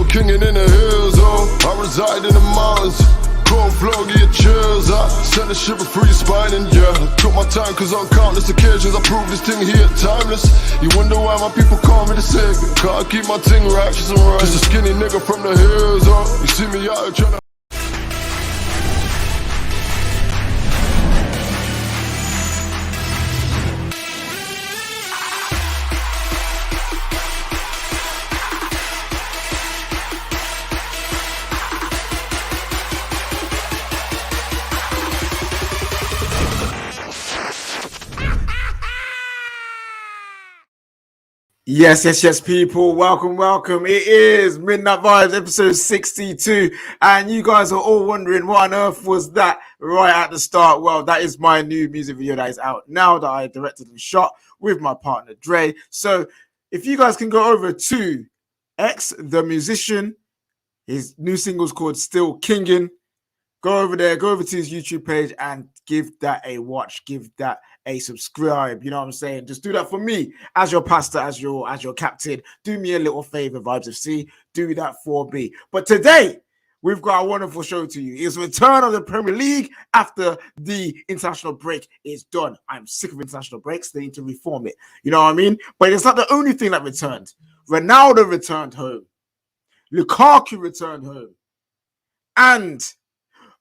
kinging in the hills, oh. I reside in the mountains. Cold floor, get chills up. Send the ship a free spine and yeah. Took my time cause on countless occasions I prove this thing here timeless. You wonder why my people call me the savior. Cause I keep my thing righteous and right. Just a skinny nigga from the hills, oh. You see me out here tryna. Yes, people. Welcome. It is Midnight Vibes, episode 62. And you guys are all wondering what on earth was that right at the start. Well, that is my new music video that is out now that I directed and shot with my partner, Dre. So if you guys can go over to X, the musician, his new single's called Still Kingin'. Go over there, go over to his YouTube page and give that a watch, give that a subscribe. You know what I'm saying? Just do that for me as your pastor, as your captain. Do me a little favor, Vibes FC. Do that for me. But today, we've got a wonderful show to you. It's the return of the Premier League after the international break is done. I'm sick of international breaks. They need to reform it. You know what I mean? But it's not the only thing that returned. Ronaldo returned home. Lukaku returned home. And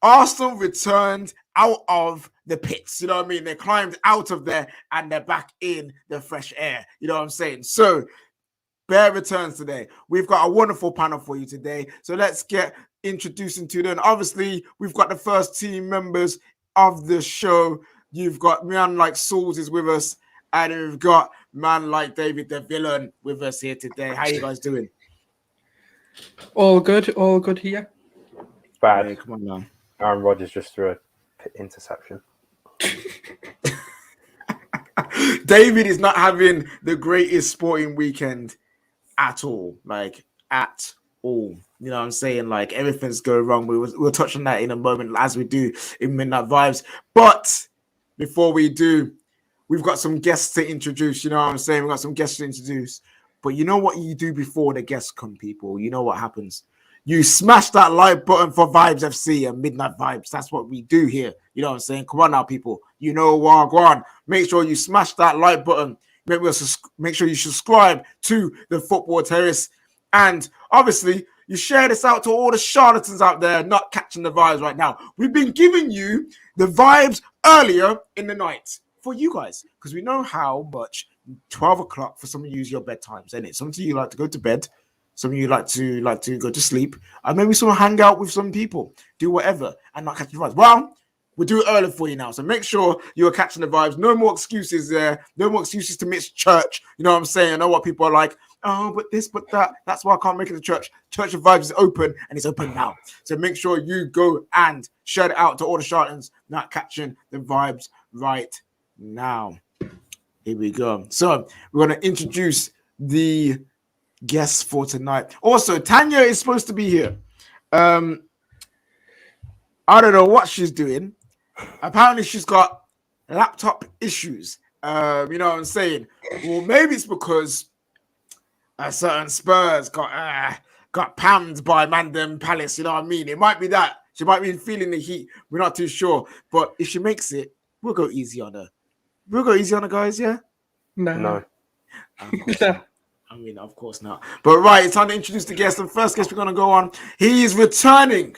Aston returned out of the pits, you know what I mean? They climbed out of there and they're back in the fresh air, you know what I'm saying? So, Bear returns today. We've got a wonderful panel for you today. So, let's get introducing to them. Obviously, we've got the first team members of the show. You've got man like Sauls is with us, and we've got man like David the Villain with us here today. How you guys doing? All good here. Bad. Hey, come on now. Aaron Rodgers just threw an interception. David is not having the greatest sporting weekend at all. Like, at all. You know what I'm saying? Like, everything's going wrong. We'll touch on that in a moment, as we do in Midnight Vibes. But before we do, we've got some guests to introduce. You know what I'm saying? We've got some guests to introduce. But you know what you do before the guests come, people? You know what happens? You smash that like button for Vibes FC and Midnight Vibes. That's what we do here. You know what I'm saying? Come on now, people. You know what? Go on. Make sure you smash that like button. Make sure you subscribe to the Football Terrace. And obviously, you share this out to all the charlatans out there not catching the vibes right now. We've been giving you the vibes earlier in the night for you guys. Because we know how much 12 o'clock for some of you is your bedtimes, isn't it? Some of you like to go to bed. Some of you like to go to sleep, and maybe someone hang out with some people, do whatever, and not catch the vibes. Well, we'll do it early for you now, so make sure you are catching the vibes. No more excuses there. No more excuses to miss church. You know what I'm saying? I know what people are like. Oh, but this, but that. That's why I can't make it to church. Church of Vibes is open, and it's open now. So make sure you go and share it out to all the charlatans not catching the vibes right now. Here we go. So we're going to introduce the guests for tonight. Also, Tanya is supposed to be here. I don't know what she's doing. Apparently, she's got laptop issues. You know what I'm saying? Well, maybe it's because a certain Spurs got pammed by Mandem Palace. You know what I mean? It might be that. She might be feeling the heat. We're not too sure. But if she makes it, we'll go easy on her. We'll go easy on her, guys, yeah? No. I mean, of course not. But right, it's time to introduce the guest. The first guest we're going to go on, he is returning.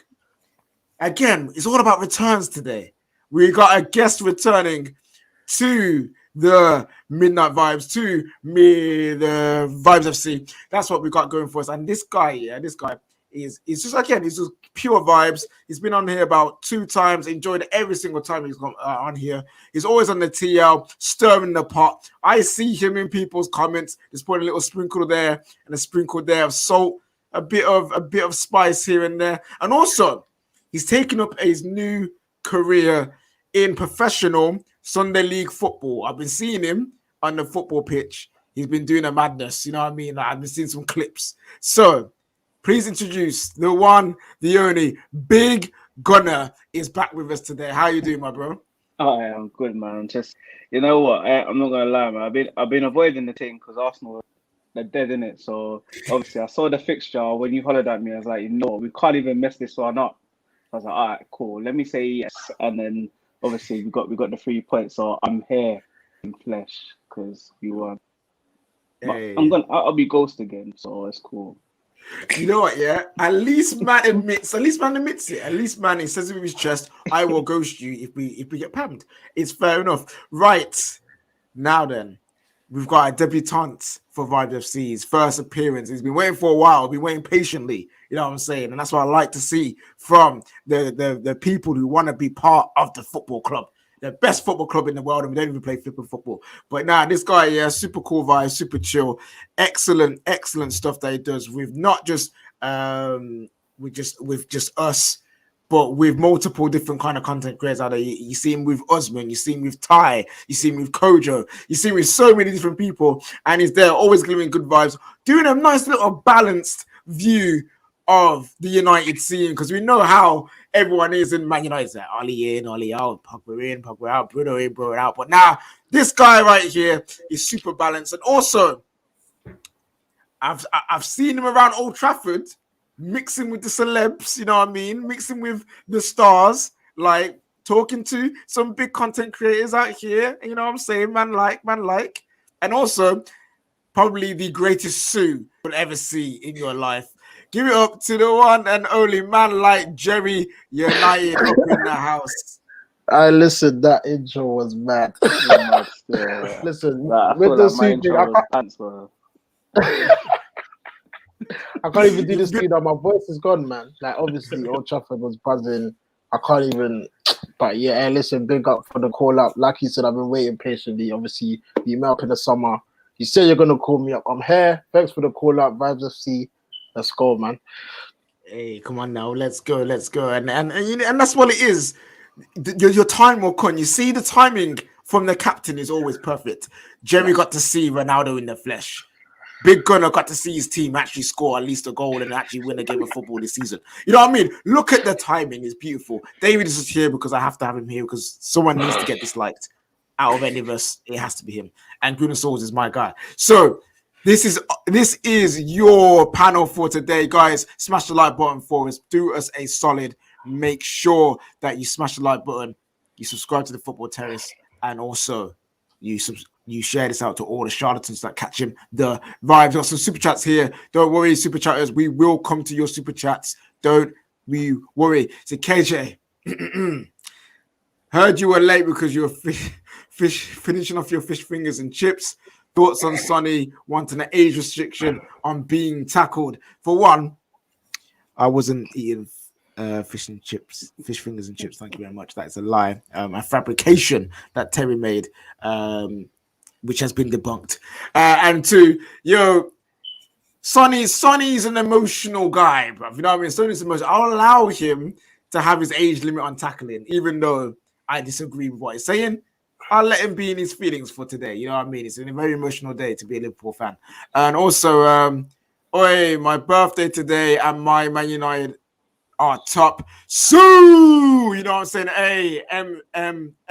Again, it's all about returns today. We got a guest returning to the Midnight Vibes, to the Vibes FC. That's what we got going for us. And this guy is just, again, he's just pure vibes. He's been on here about 2 times, enjoyed it every single time he's gone on here. He's always on the TL, stirring the pot. I see him in people's comments, just putting a little sprinkle there and a sprinkle there of salt, a bit of spice here and there. And also, he's taken up his new career in professional Sunday League football. I've been seeing him on the football pitch. He's been doing a madness, you know what I mean? I've been seeing some clips. So, please introduce the one, the only, Big Gunner is back with us today. How you doing, my bro? Oh, I am good, man. Just, you know what? I'm not gonna lie, man. I've been avoiding the thing because Arsenal they're dead in it. So obviously, I saw the fixture when you hollered at me. I was like, we can't even mess this one up. I was like, all right, cool. Let me say yes, and then obviously we got the 3 points. So I'm here in flesh because we won. But Hey. I'll be ghost again, so it's cool. You know what? Yeah, at least man admits it. At least man, he says it with his chest. I will ghost you if we get pammed. It's fair enough. Right now, then we've got a debutante for Vibes FC's first appearance. He's been waiting for a while. Been waiting patiently. You know what I'm saying? And that's what I like to see from the people who want to be part of the football club. The best football club in the world, and we don't even play flipping football. But now this guy, yeah, super cool vibe, super chill, excellent stuff that he does with not just with just us, but with multiple different kind of content creators out there. You see him with Osman, you see him with Ty, you see him with Kojo, you see him with so many different people, and he's there always giving good vibes, doing a nice little balanced view of the United scene, because we know how everyone is in Man United. It's like Ollie in, Ollie out, Pogba in, Pogba out, Bruno in, Bruno out. But now this guy right here is super balanced, and also I've seen him around Old Trafford mixing with the celebs. You know what I mean? Mixing with the stars, like talking to some big content creators out here. You know what I'm saying? Man, like, and also probably the greatest Sue you'll ever see in your life. Give it up to the one and only man like Jerry United up in the house. Listen, that intro was mad. Listen, with the Sue thing, I can't even do this thing now. My voice is gone, man. Like, obviously, Old Trafford was buzzing. I can't even. But yeah, hey, listen, big up for the call up. Like you said, I've been waiting patiently. Obviously, you met up in the summer. You said you're going to call me up. I'm here. Thanks for the call up. Vibes FC. Let's go, man. Hey, come on now. Let's go. And that's what it is. Your time will come. You see, the timing from the captain is always perfect. Jerry got to see Ronaldo in the flesh. Big Gunner got to see his team actually score at least a goal and actually win a game of football this season. You know what I mean? Look at the timing. It's beautiful. David is just here because I have to have him here because someone needs to get disliked. Out of any of us, it has to be him. And Bruno Souls is my guy. So this is your panel for today, guys. Smash the like button for us. Do us a solid. Make sure that you smash the like button. You subscribe to the Football Terrace, and also you share this out to all the charlatans that catch him. The vibes. Got some super chats here. Don't worry, super chatters. We will come to your super chats. Don't we worry. So KJ, heard you were late because you were finishing off your fish fingers and chips. Thoughts on Sonny wanting an age restriction on being tackled? For one, I wasn't eating fish fingers and chips. Thank you very much. That is a lie. A fabrication that Terry made, which has been debunked. And two, Sonny's an emotional guy, bro. You know what I mean? Sonny's emotional. I'll allow him to have his age limit on tackling, even though I disagree with what he's saying. I'll let him be in his feelings for today. You know what I mean? It's a very emotional day to be a Liverpool fan. And also, my birthday today and my Man United are top. Sue! You know what I'm saying? Hey,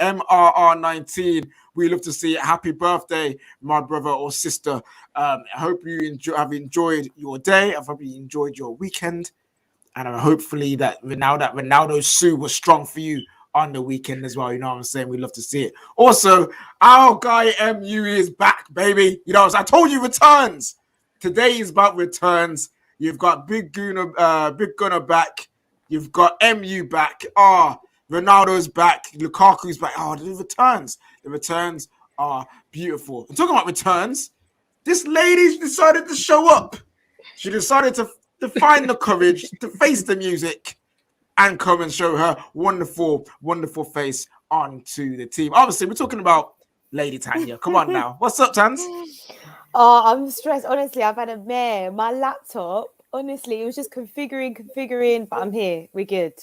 MRR19. We love to see it. Happy birthday, my brother or sister. I hope you have enjoyed your day. I hope you enjoyed your weekend. And hopefully that Ronaldo Sue was strong for you on the weekend as well. You know what I'm saying? We love to see it. Also, our guy MU is back, baby. You know, I told you returns. Today is about returns. You've got Big Gunner back. You've got MU back. Ronaldo's back. Lukaku's back. The returns are beautiful. And talking about returns, this lady decided to show up. She decided to find the courage to face the music and come and show her wonderful, wonderful face onto the team. Obviously, we're talking about Lady Tanya. Come on now. What's up, Tans? Oh, I'm stressed. Honestly, I've had a mare. My laptop, honestly, it was just configuring, but I'm here. We're good.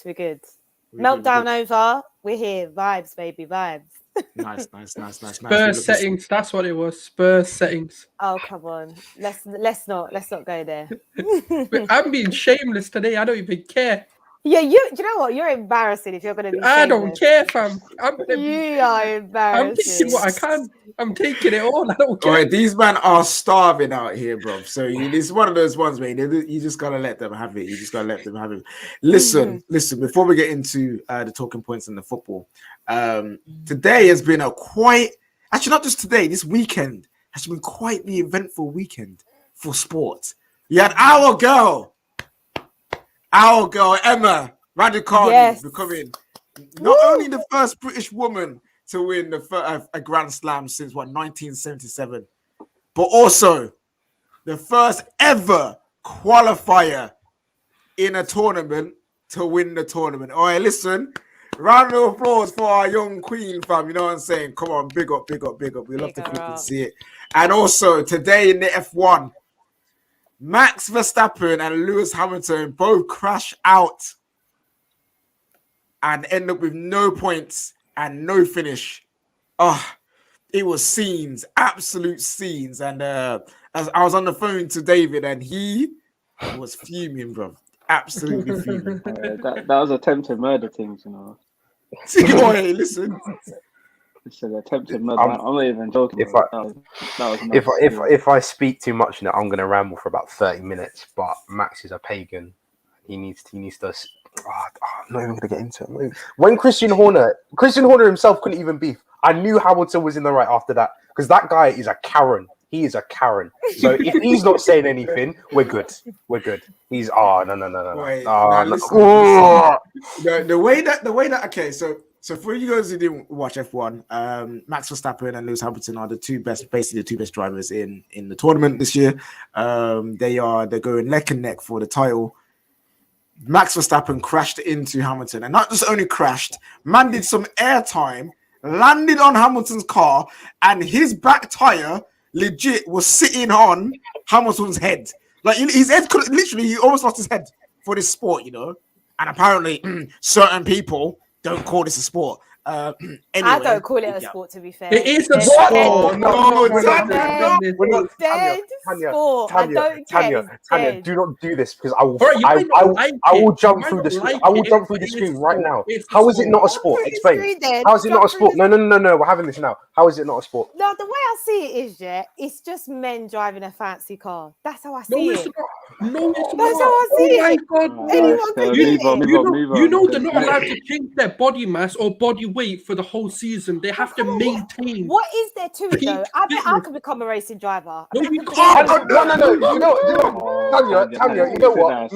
Meltdown over. We're here. Vibes, baby, vibes. Nice. Spurs settings. That's what it was. Spurs settings. Oh, come on. Let's not go there. I'm being shameless today. I don't even care. Yeah, do you know what? You're embarrassing if you're going to be. I don't care, fam. You are I'm embarrassing. taking what I can. I'm taking it all. I don't care. Alright, these men are starving out here, bro. So it's one of those ones, man. You just gotta let them have it. You just gotta let them have it. Listen. Before we get into the talking points in the football, today has been actually not just today. This weekend has been quite the eventful weekend for sports. You had our girl Emma Raducanu becoming not only the first British woman to win a Grand Slam since 1977, but also the first ever qualifier in a tournament to win the tournament. All right, listen, round of applause for our young queen, fam. You know what I'm saying? Come on, big up. We love to click and see it. And also today in the F1, Max Verstappen and Lewis Hamilton both crash out and end up with no points and no finish. It was scenes, absolute scenes. And as I was on the phone to David, and he was fuming, bro. Absolutely fuming. That was attempted murder things, you know. Hey, listen. It's an attempted murder. I'm not even joking. If I speak too much now, I'm gonna ramble for about 30 minutes. But Max is a pagan. He needs to. I'm not even gonna get into it. When Christian Horner himself couldn't even beef, I knew Hamilton was in the right after that, because that guy is a Karen. He is a Karen. So if he's not saying anything, we're good. He's no. Wait, no. The way that okay, so for you guys who didn't watch F1, Max Verstappen and Lewis Hamilton are the two best drivers in the tournament this year. They're going neck and neck for the title. Max Verstappen crashed into Hamilton, and not just only crashed, man did some airtime, landed on Hamilton's car, and his back tire legit was sitting on Hamilton's head. Like his head could literally, he almost lost his head for this sport, you know. And apparently, certain people don't call this a sport. Anyway, I don't call it a sport, to be fair. It is a sport. Tanya, do not do this, because I will jump through the screen. I will jump through the screen right now. How is it not a sport? Explain. How is it not a sport? No. We're having this now. How is it not a sport? No, the way I see it is, it's just men driving a fancy car. That's how I see it. No, it's not. That's how I see it. Oh my God. Anyone can do it. You know they're not allowed to change their body mass or body weight for the whole season. They have to maintain. What is there to it, though? I bet I could become a racing driver. No, you can't. No. You know, Tanya, you know what?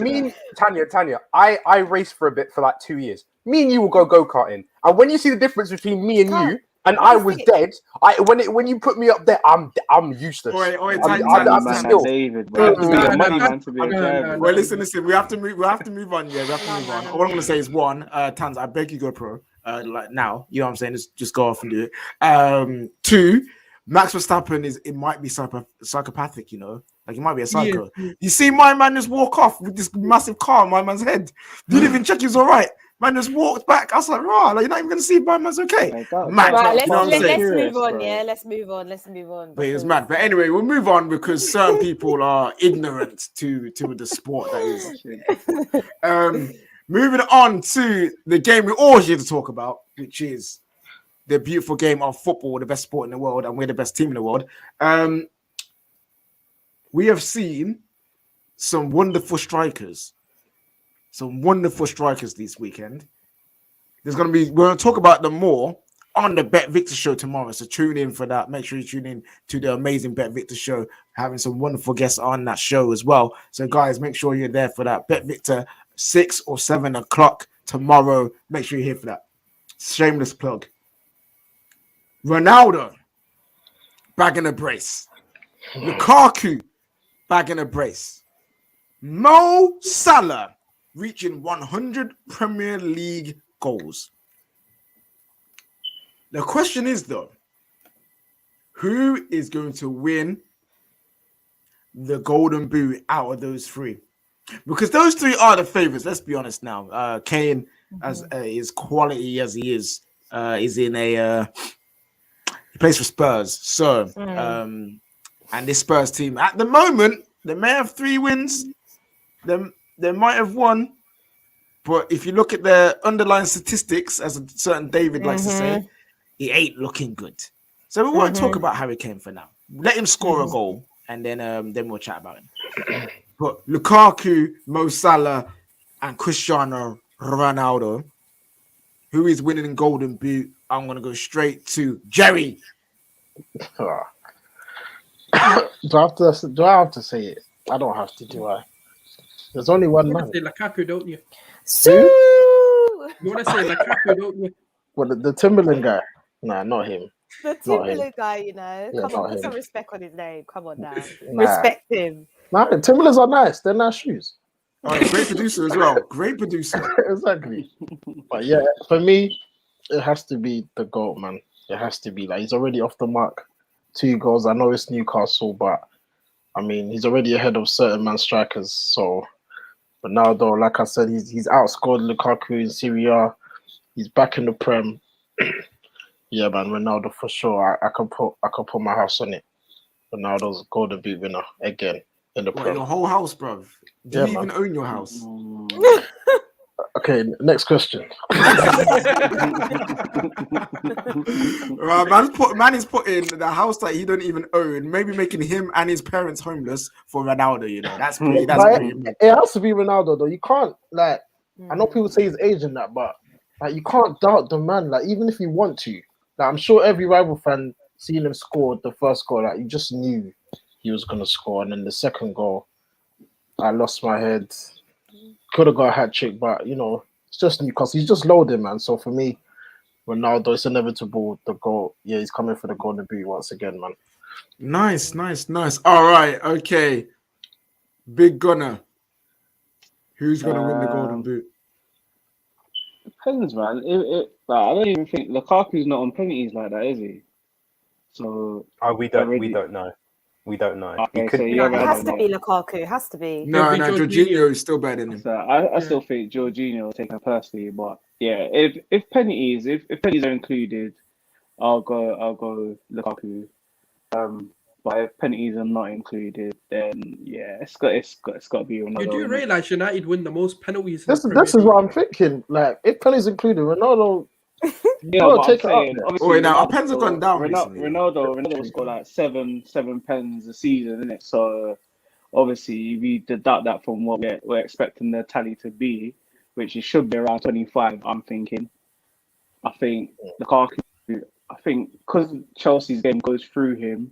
Tanya, I raced for a bit for like 2 years. Me and you will go karting, and when you see the difference between me and you, and I was dead. When you put me up there, I'm useless. David. Well, listen. We have to move on. Yeah, we have to move on. All I'm gonna say is one, Tans, I beg you go pro. Like now, you know what I'm saying? Just go off and do it. Two, Max Verstappen might be psychopathic, you know. Like he might be a psycho. Yeah. You see my man just walk off with this massive car on my man's head. Didn't even check he was all right. Man just walked back. I was like, right, like, you're not even gonna see if my man's okay. Let's move on. Yeah, let's move on. But it was mad. But anyway, we'll move on because certain people are ignorant to the sport that is. Moving on to the game we're all here to talk about, which is the beautiful game of football, the best sport in the world, and we're the best team in the world. We have seen some wonderful strikers this weekend. We're going to talk about them more on the Bet Victor show tomorrow. So tune in for that. Make sure you tune in to the amazing Bet Victor show, having some wonderful guests on that show as well. So guys, make sure you're there for that. Bet Victor 6 or 7 o'clock tomorrow. Make sure you're here for that. Shameless plug. Ronaldo bagging a brace. Lukaku bagging a brace. Mo Salah reaching 100 Premier League goals. The question is, though, who is going to win the Golden Boot out of those three? Because those three are the favorites. Let's be honest now. Kane, as his quality as he is in he plays for Spurs. So, and this Spurs team at the moment, they may have 3 wins. They might have won But if you look at the underlying statistics, as a certain David likes to say, he ain't looking good. So we won't talk about Harry Kane for now. Let him score a goal, and then we'll chat about him. But Lukaku, Mo Salah, and Cristiano Ronaldo, who is winning Golden Boot? I'm gonna go straight to Jerry. Do I have to say it? I don't have to, do I? There's only one You man. want to say Lukaku, don't you? So You want to say Lukaku, don't you? Well, the Timberland guy. Nah, not him. the Timberland guy, you know. Yeah, Come not on, put him. some respect on his name. Come on now. Nah. Respect him. Nah, Timberlands are nice. They're nice shoes. Oh, great producer as well. Great producer. Exactly. But yeah, for me, it has to be the GOAT, man. It has to be. Like, he's already off the mark. 2 goals. I know it's Newcastle, but I mean, he's already ahead of certain man strikers. So, but now though, like I said, he's outscored Lukaku in Serie A. He's back in the Prem. Yeah, man, Ronaldo for sure. I can put my house on it. Ronaldo's Golden Boot winner again in the What, Prem. your whole house, bro? Do Yeah, you even man. own your house? Okay, next question. Right, man is putting the house that he don't even own, maybe making him and his parents homeless for Ronaldo. You know, that's pretty. That's Like, pretty. it has to be Ronaldo though. You can't like. I know people say he's aging that, but like you can't doubt the man. Like even if you want to, like I'm sure every rival fan seeing him score the first goal, like you just knew he was gonna score, and then the second goal, I lost my head. Could have got a hat trick, but you know it's just Newcastle. He's just loaded, man. So for me, Ronaldo, it's inevitable. The goal, yeah, he's coming for the Golden Boot once again, man. Nice. All right, okay. Big Gunner. Who's gonna win the Golden Boot? Depends, man. Like, I don't even think Lukaku's not on penalties like that, is he? So We don't know. We don't know. Okay, He could so be. you're It right. has to be Lukaku. It has to be. No, Maybe Jorginho is still better than him. So I still think Jorginho will take it personally, but yeah, if penalties are included, I'll go Lukaku. But if penalties are not included, then yeah, it's got to be Ronaldo. You do realise United win the most penalties. This is what I'm thinking. Like if penalties included, Ronaldo. Yeah, Gotta but take I'm it up saying, there. obviously, Oh, wait, now our Ronaldo- pens have gone down recently. Ronaldo will score like seven pens a season, isn't it? So obviously, we deduct that from what we're expecting the tally to be, which it should be around 25. I'm thinking. I think Lukaku. I think because Chelsea's game goes through him.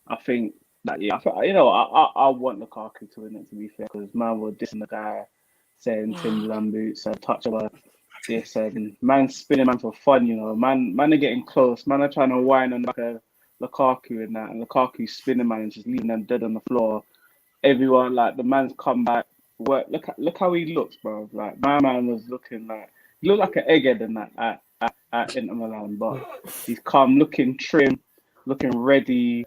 I think that I want Lukaku to win it, to be fair, because man was dissing the guy, saying Timberland boots, touch of this, and man spinning man for fun, you know, man are getting close, man are trying to whine on like a Lukaku and that, and Lukaku spinning man and just leaving them dead on the floor. Everyone like the man's come back, work. Look how he looks, bro. Like my man was looking like he looked like an egghead in that at Inter Milan, but he's calm, looking trim, looking ready.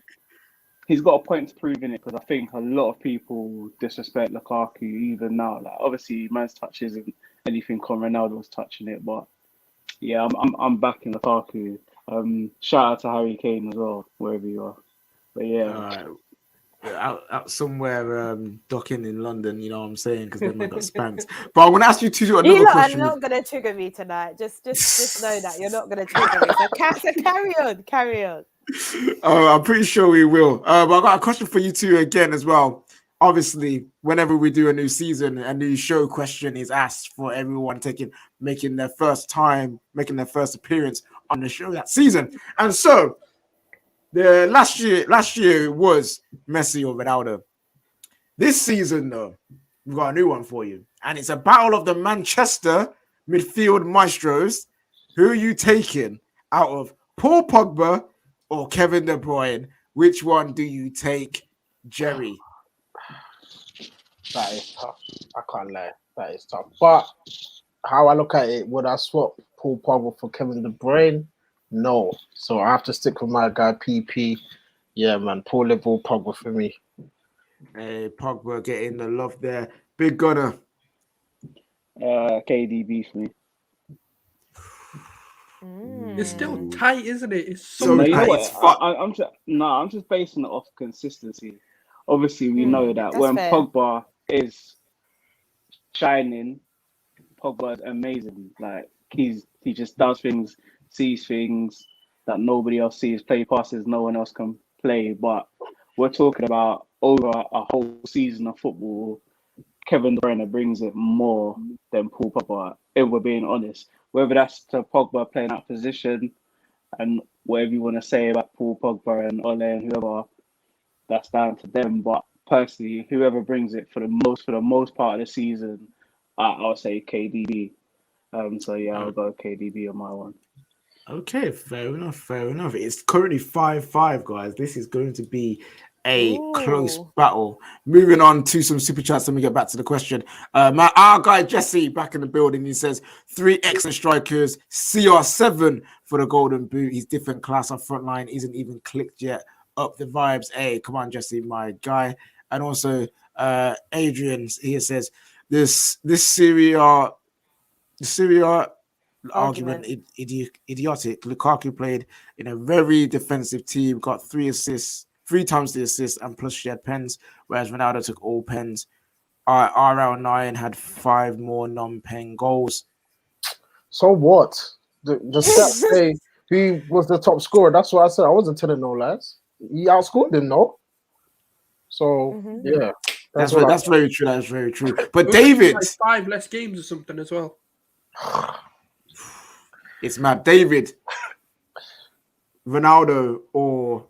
He's got a point to prove in it, because I think a lot of people disrespect Lukaku even now. Like obviously, man's touch isn't anything on Ronaldo's touching it, but yeah, I'm backing Lukaku. Shout out to Harry Kane as well, wherever you are. But yeah, out somewhere docking in London, you know what I'm saying? Because then I got spanked. But I want to ask you to do another You lot are question. not gonna trigger me tonight. Just know that you're not gonna trigger me. So carry on. I'm pretty sure we will. But I got a question for you two again as well. Obviously, whenever we do a new season, a new show question is asked for everyone making their first appearance on the show that season. And so the last year was Messi or Ronaldo. This season, though, we've got a new one for you. And it's a battle of the Manchester midfield maestros. Who are you taking out of Paul Pogba or Kevin De Bruyne? Which one do you take, Jerry? That is tough. I can't lie. That is tough. But how I look at it, would I swap Paul Pogba for Kevin De Bruyne? No. So I have to stick with my guy PP. Yeah, man. Paul Liverpool Pogba for me. Hey, Pogba getting the love there. Big Gunner. KDB for me. It's still tight, isn't it? It's So so No, you know tight. what? It's I'm just basing it off consistency. Obviously, we know that that's when fair. Pogba is shining, Pogba is amazing. Like he just does things, sees things that nobody else sees, play passes no one else can play. But we're talking about over a whole season of football, Kevin De Bruyne brings it more than Paul Pogba, if we're being honest. Whether that's to Pogba playing that position and whatever you want to say about Paul Pogba and Ole and whoever, that's down to them. But personally, whoever brings it for the most part of the season, I'll say KDB. So yeah, I'll go KDB on my one. Okay, fair enough. It's currently 5-5, guys. This is going to be a close battle. Moving on to some super chats, then we get back to the question. Our guy Jesse back in the building. He says 3 excellent strikers, CR7 for the golden boot. He's different class. Our front line isn't even clicked yet. Up the vibes. Hey, come on, Jesse, my guy. And also Adrian here says this Syria argument idiotic. Lukaku played in a very defensive team, got 3 assists, 3 times the assist, and plus shared pens, whereas Ronaldo took all pens. RL9 had 5 more non-pen goals. So what? The stats say he was the top scorer. That's what I said. I wasn't telling no lies. He outscored him, no? So yeah. That's very true. That's very true. But David, like 5 less games or something as well. It's mad. David, Ronaldo or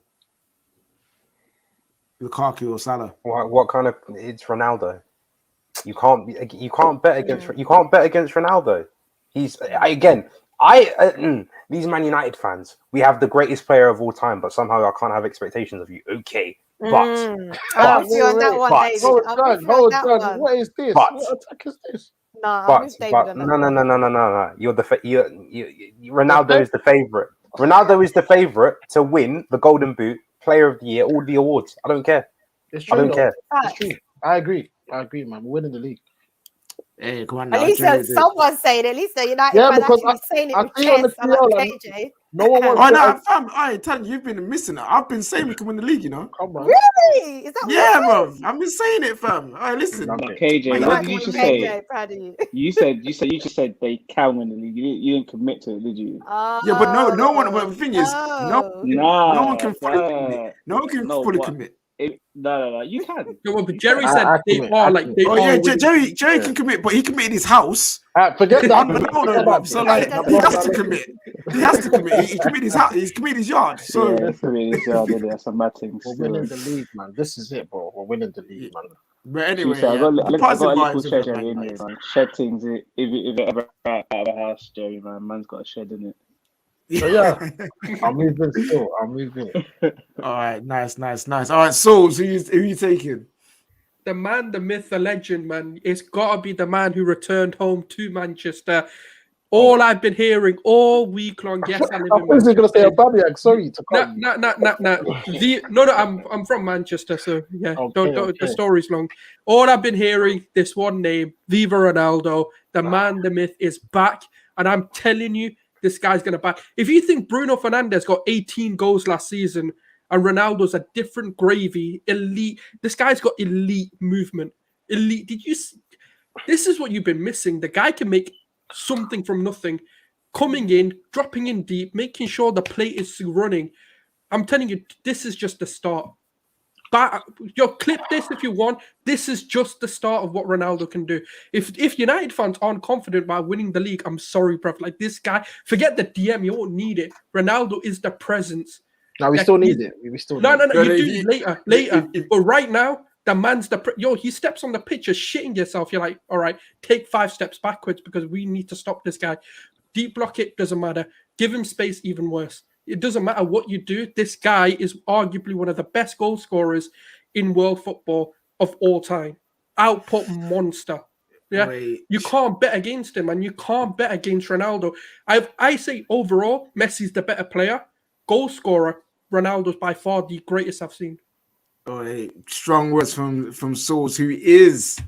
Lukaku or Salah? What kind of? It's Ronaldo. You can't bet against Ronaldo. He's these Man United fans. We have the greatest player of all time, but somehow I can't have expectations of you. Okay, but I'm with you on that one, David. Hold on. What is this? But, what attack is this? I'm with David on that one. No. Ronaldo is the favorite. Ronaldo is the favorite to win the Golden Boot, Player of the Year, all the awards. I don't care. It's true, I don't care. It's true. I agree, man. We're winning the league. Hey, come on now. At least someone's saying it. At least the United Yeah, fans because actually saying it I with see on the chest. I'm like, PL, KJ. No one wants fam. I tell you, you've been missing it. I've been saying we can win the league, you know. Come on. Really? Is that Yeah, bro. I've been saying it, fam. All right, listen. KJ, what did you just say? Proud of you. You just said they can win the league. You didn't commit to it, did you? Yeah, but no one. But the thing is, no one can fully commit. No one can fully commit. No, you can. No, but Jerry said they are like they Oh are. yeah, Jerry can commit, but he committed his house. Forget that. No, so like he has to commit. He has to commit. He committed his house. He's committed his yard. So yeah, that's committed his yard. That's a mad thing. We're winning the league, man. This is it, bro. We're winning the league, man. But anyway, I got a little shed vibes, in here, man. Shed things. If it ever out of the house, Jerry, man's got a shed in it. So yeah, I'm moving still. All right, nice. All right, so who you taking? The man, the myth, the legend, man. It's got to be the man who returned home to Manchester. All I've been hearing all week long. Yes, I live in Manchester. Going to say Aubameyang. Sorry to come. No. I'm from Manchester, so yeah. Don't. The story's long. All I've been hearing, this one name, Viva Ronaldo. The man, the myth, is back, and I'm telling you, this guy's going to back. If you think Bruno Fernandes got 18 goals last season and Ronaldo's a different gravy, elite, this guy's got elite movement. Elite. This is what you've been missing. The guy can make something from nothing, coming in, dropping in deep, making sure the play is running. I'm telling you, this is just the start. But clip this if you want. This is just the start of what Ronaldo can do. If United fans aren't confident about winning the league, I'm sorry, bruv. Like this guy, forget the DM. You won't need it. Ronaldo is the presence. No, we still need it. We still need it. No. You do later. But right now, the man's he steps on the pitch, you're shitting yourself. You're like, all right, take 5 steps backwards because we need to stop this guy. Deep block it, doesn't matter. Give him space, even worse. It doesn't matter what you do. This guy is arguably one of the best goal scorers in world football of all time. Output monster. Yeah, you can't bet against him, and you can't bet against Ronaldo. I say overall, Messi's the better player. Goal scorer, Ronaldo's by far the greatest I've seen. Strong words from Sauls, who is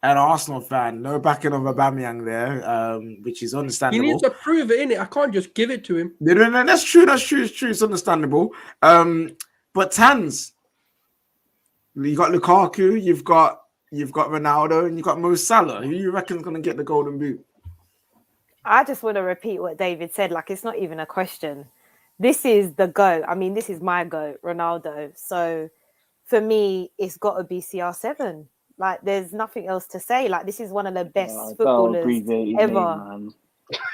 an Arsenal fan. No backing of Aubameyang there, which is understandable. He needs to prove it, innit? I can't just give it to him. No, that's true. It's understandable. But Tans, you got Lukaku, you've got Ronaldo, and you've got Mo Salah. Who you reckon's going to get the golden boot? I just want to repeat what David said. Like, it's not even a question. This is the GOAT. I mean, this is my GOAT, Ronaldo. So for me, it's got to be CR7. Like, there's nothing else to say. Like, this is one of the best footballers ever. Man.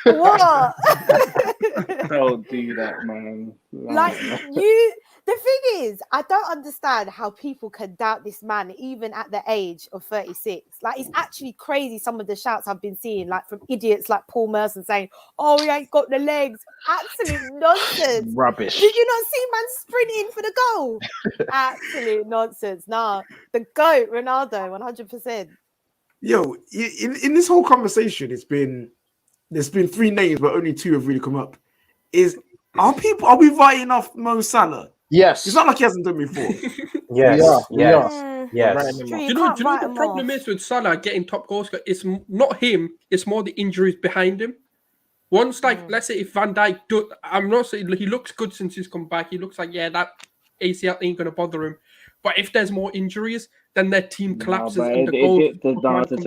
What? Don't do that, man. Like, the thing is, I don't understand how people can doubt this man even at the age of 36. Like, it's actually crazy some of the shouts I've been seeing, like from idiots like Paul Merson saying, "Oh, he ain't got the legs." Absolute nonsense. Rubbish. Did you not see man sprinting for the goal? Absolute nonsense. Nah, the GOAT, Ronaldo, 100%. Yo, in this whole conversation, there's been 3 names, but only 2 have really come up. Are we writing off Mo Salah? Yes. It's not like he hasn't done before. Yes. Yes. True, Do you know the problem is with Salah getting top goal scorer? It's not him. It's more the injuries behind him. Once, let's say if Van Dijk, I'm not saying he looks good since he's come back. He looks like, that ACL ain't going to bother him. But if there's more injuries, then their team collapses. To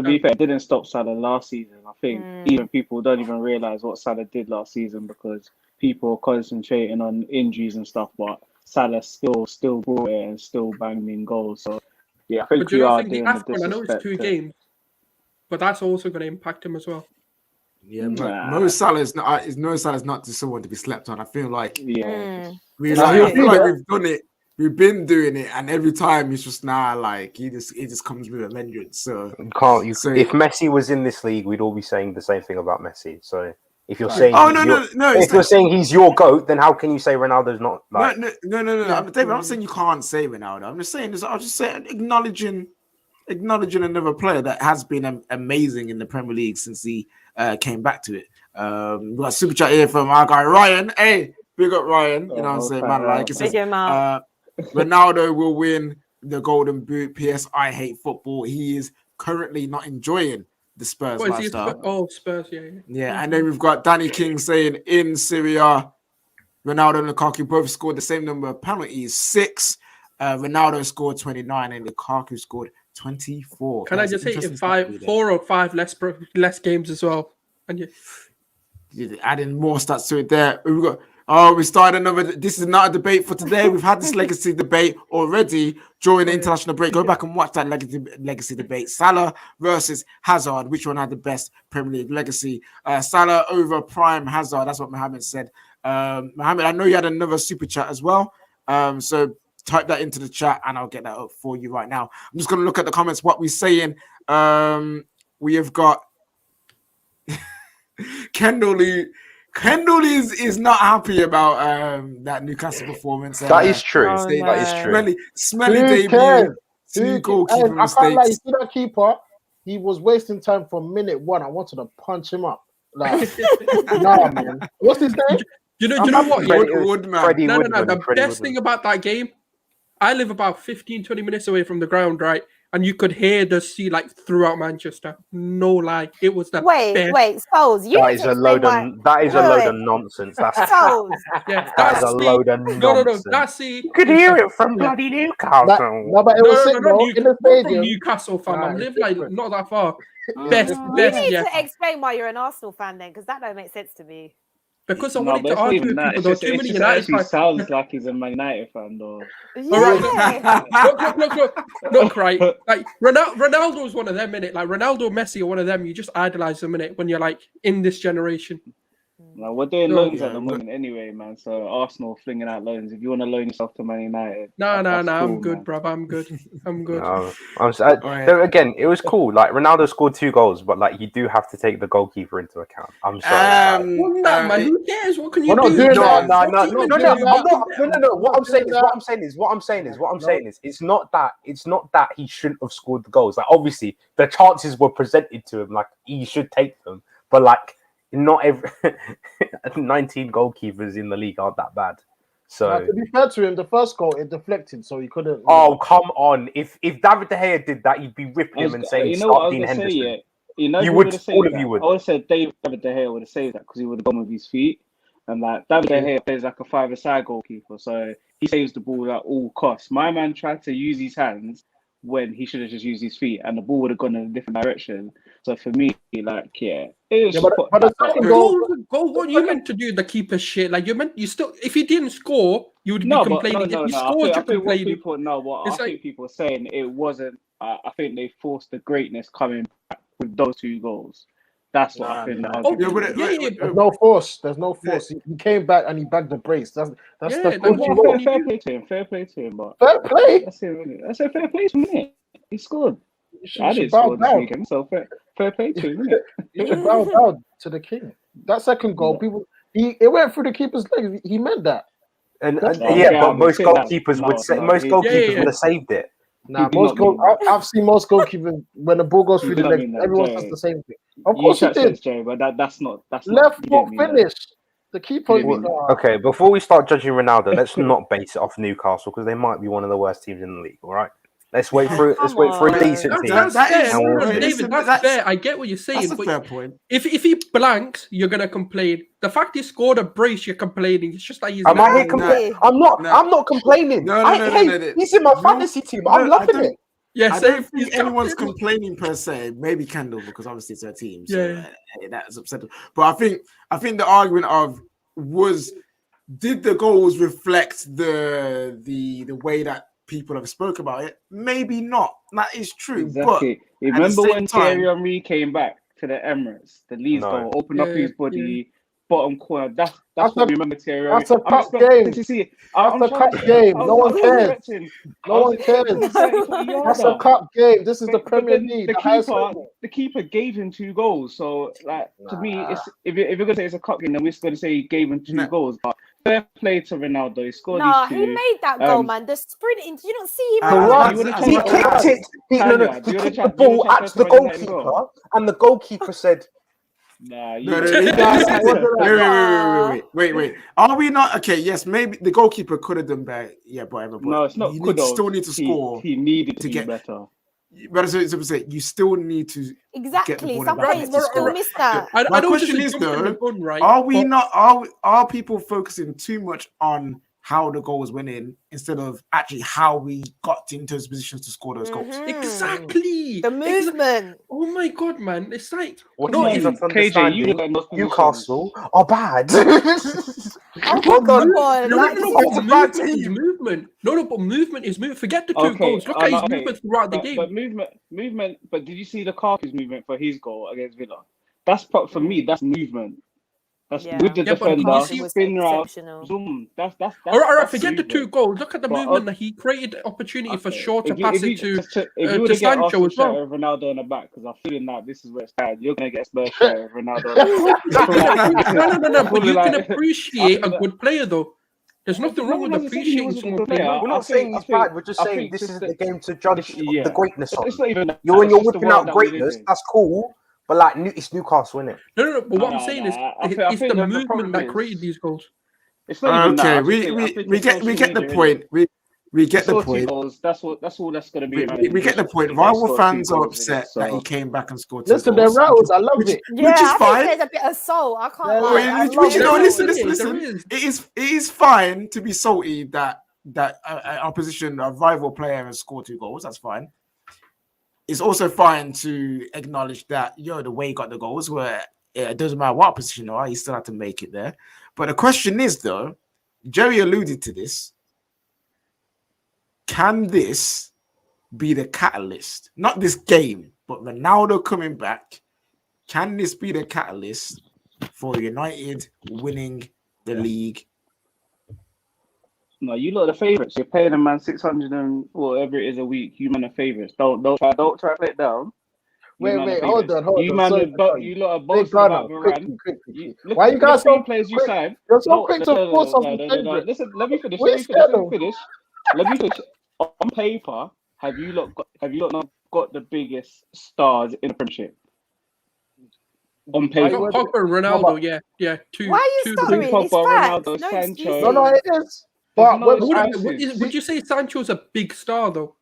be fair, it didn't stop Salah last season. I think even people don't even realise what Salah did last season because people are concentrating on injuries and stuff, but Salah still brought it and still banged in goals. So yeah, I think we are doing the disrespect. I know it's 2 games, but that's also going to impact him as well. Yeah, Mo Salah is not just someone to be slept on. I feel like we've done it. We've been doing it, and every time he's just he just comes with a vengeance. So if Messi was in this league, we'd all be saying the same thing about Messi. So if you're saying if you're saying he's your GOAT, then how can you say Ronaldo's not? Like... No. David, I'm not saying you can't say Ronaldo. I'm just saying acknowledging another player that has been amazing in the Premier League since he came back to it. We got a super chat here from our guy Ryan. Hey, big up Ryan. You know what I'm saying, man. Like it says, Ronaldo will win the Golden Boot. PS, I hate football. He is currently not enjoying the Spurs lifestyle. Spurs, yeah. And then we've got Danny King saying in Syria, Ronaldo and Lukaku both scored the same number of penalties, 6. Ronaldo scored 29 and Lukaku scored 24. Can I just say 4 or 5 less games as well? And you're adding more stats to it there. We've got we started another. This is not a debate for today. We've had this legacy debate already during the international break. Go back and watch that legacy debate. Salah versus Hazard. Which one had the best Premier League legacy? Salah over prime Hazard. That's what Mohamed said. Mohamed, I know you had another super chat as well. So type that into the chat and I'll get that up for you right now. I'm just going to look at the comments. What we're saying. We have got Kendall is not happy about that Newcastle performance. That is true. That is true. Smelly debut. 2 goalkeeper mistakes. I can't lie. You see that keeper? He was wasting time from minute 1. I wanted to punch him up. Like, nah, man. What's his name? You know what? Woodman. No. The best thing about that game, I live about 15-20 minutes away from the ground, right? And you could hear the sea throughout Manchester. No lie, it was the best. Wait, Souls. That is a load of nonsense. That's Souls. That is a load of nonsense. No. That's you could hear it from bloody Newcastle. But it was sick, bro. In the stadium. Newcastle fan. I live not that far. Best. You need to explain why you're an Arsenal fan then, because that don't make sense to me. Because I wanted to argue with people. There's too many United fans. Sounds like he's a Man United fan, though. Yeah. All right, look, right. Like Ronaldo is one of them, innit? Like Ronaldo, Messi are one of them. You just idolize them, innit? When you're in this generation. Like, we're doing loans at the moment anyway, man. So Arsenal flinging out loans. If you want to loan yourself to Man United, no, I'm good, bro. I'm good. Again, it was cool. Like Ronaldo scored 2 goals, but you do have to take the goalkeeper into account. I'm sorry. Man, who cares? What can you do? No. What I'm saying is, it's not that he shouldn't have scored the goals. Like obviously, the chances were presented to him. Like he should take them, but not every 19 goalkeepers in the league aren't that bad. So to be fair to him, the first goal it deflected, so he couldn't. Oh come on! If David De Gea did that, you'd be ripping him and saying, "Start Dean Henderson." You would. All of you would. I would have said David De Gea would have said that because he would have gone with his feet. And David De Gea plays like a 5-a-side goalkeeper, so he saves the ball at all costs. My man tried to use his hands when he should have just used his feet, and the ball would have gone in a different direction. So for me, like, yeah, it was. Yeah, but the second Goal. What you meant to do? The keeper shit. Like you still. If you didn't score, you would be complaining. If you scored, you're complaining. I think people are saying it wasn't. I think they forced the greatness coming back with those 2 goals. That's what I think. There's no force. There's no force. He came back and he bagged the brace. That's the fair play to him. But fair play. That's it. That's a fair play to him. He scored. I didn't bow score this down. weekend, so fair play to him. You should bow down to the king. That second goal, it went through the keeper's legs. He meant that. And but most goalkeepers would have saved it. Nah, I've seen most goalkeepers when the ball goes through the legs, everyone says the same thing. Of course he did. Jay, but that's not left foot finish. The keeper. Okay, before we start judging Ronaldo, let's not base it off Newcastle because they might be one of the worst teams in the league. All right, let's wait for a decent team. That's fair. David, that's fair. I get what you're saying. That's a fair point. If he blanks, you're gonna complain. The fact he scored a brace, you're complaining. It's just like he's. I'm not complaining. No. He's in my fantasy team. I'm loving it. Yes, I don't think anyone's complaining per se. Maybe Kendall, because obviously it's her team. So that's upsetting. But I think the argument of did the goals reflect the way that people have spoke about it? Maybe not. That is true. Exactly. But remember when Thierry Henry came back to the Emirates, the Leeds goal, opened up his body, bottom corner. That's what we remember Thierry Henry. That's a cup game. That's a cup game. No one cares. No one cares. That's a cup game. This is the Premier League. The keeper gave him 2 goals. So, like, to me, it's if you're gonna say it's a cup game, then we're just gonna say he gave him 2 goals. But fair play to Ronaldo. He scored these 2. He made that goal, man. The sprinting. Did you not see him? He kicked it. He kicked the ball at the goalkeeper, and the goalkeeper said. Wait. Are we not okay? Yes, maybe the goalkeeper could have done better. Yeah, whatever. But no, it's not. Still need to score. He needed to get better. But as I say, you still need to exactly. Some players will still miss that. My question is though: are people focusing too much on how the goal was winning instead of actually how we got into those positions to score those goals? Exactly. The movement. Oh my god, man! It's like KJ, Newcastle are bad. Movement. No, but movement is movement. Forget the 2 goals. Look at his movement throughout the game. But movement. But did you see Lukaku's movement for his goal against Villa? That's for me. That's movement. That's with the defender, spin route, zoom. That's all right. Forget the 2 goals. Look at the movement that he created. Opportunity for Shaw to pass it to Sancho as well. Ronaldo on the back, because I'm feeling that this is where it's at. You're gonna get Spurs share of Ronaldo. No. But you can appreciate a good player though. There's nothing wrong with appreciating someone player. We're not saying he's bad. We're just saying this isn't the game to judge the greatness of. When you're whipping out greatness, that's cool. But like, it's Newcastle, isn't it? No. But what I'm saying is, it's the movement that created these goals. It's not okay. We get the point. We get the point. That's all that's going to be. We get the point. Rival fans are upset that he came back and scored 2 goals. Listen, they're rattles. I love it. Yeah, which is fine. There's a bit of soul. I can't lie. Listen. It is fine to be salty that opposition, a rival player, has scored 2 goals. That's fine. It's also fine to acknowledge that the way he got the goals were it doesn't matter what position you are, he still had to make it there. But the question is though, Jerry alluded to this. Can this be the catalyst? Not this game, but Ronaldo coming back. Can this be the catalyst for United winning the league? No, you lot are the favourites. You're paying a man 600 and whatever it is a week. You man are favourites. Don't try to play it down. Wait, hold on. You lot are both about Varane. Why you guys so players you signed? You're so quick to force something. Listen, let me finish. On paper, have you lot not got the biggest stars in the Premiership? On paper, Pogba, Ronaldo, yeah. Two. Why are you stuttering? Pogba, Ronaldo, Sancho. No, it is. But would you say Sancho's a big star though?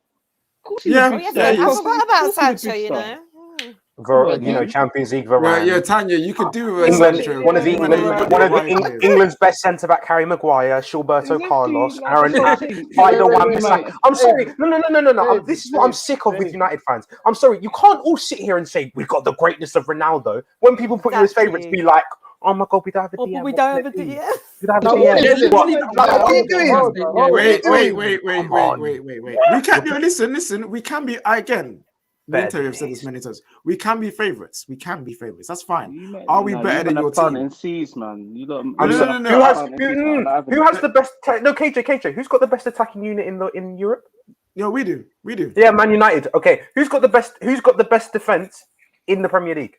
Of course I forgot about Sancho. Champions League, Varane. Yeah, Tanya, you could do England's best centre back, Harry Maguire, Gilberto Carlos, Aaron. I'm sorry. No. This is what I'm sick of with United fans. I'm sorry. You can't all sit here and say we've got the greatness of Ronaldo when people put you as favourites. Be like, oh my god, we don't have a DM. But we don't have a DM. We don't have a DM. What are you doing? Wait. We can't do. Listen. We can be again. Mentally, I've said this many times. We can be favourites. That's fine. Are we better than your team? And C's, man. You got. Who has the best? No, KJ. Who's got the best attacking unit in Europe? No, we do. Yeah, Man United. Okay, who's got the best defense in the Premier League?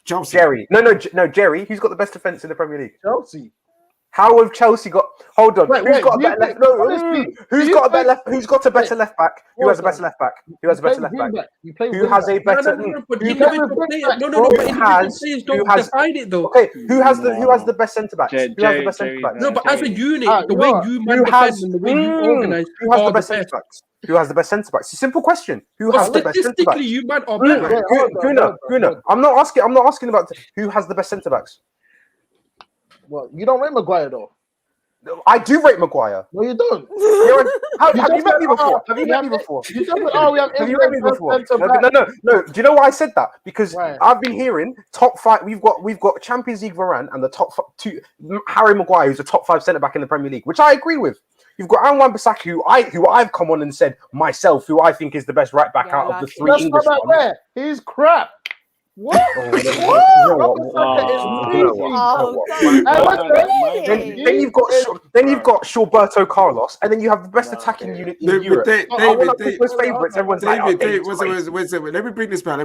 Chelsea. Jerry. No, Jerry. Who's got the best defense in the Premier League? Chelsea. How have Chelsea got? Hold on. Who's got a better left? Who's got a better left? Who's got a better left back? Who has a better left back? Who has a better left back? Who has a better? Okay. Who has the best centre back? Who has the best centre back? No, but as a unit, the way you manifest and the way you organise, who has the best centre backs? Who has the best centre backs? It's a simple question. Who has the best centre backs? Statistically, you man are better. Guna. I'm not asking about who has the best centre backs. Well, you don't rate Maguire though. I do rate Maguire. No, you don't. Have you met me before? Have you met me before? Have you met me before? No. Do you know why I said that? Because I've been hearing top five. We've got Champions League Varane and the top two. Harry Maguire, who's a top 5 centre back in the Premier League, which I agree with. You've got Aaron Wan-Bissaka, who I've come on and said myself, who I think is the best right back out of the 3 English ones. He's crap. What? Then you've got Gilberto Carlos, and then you have the best attacking unit in Europe. David, everyone's like, wait. Let me bring this back.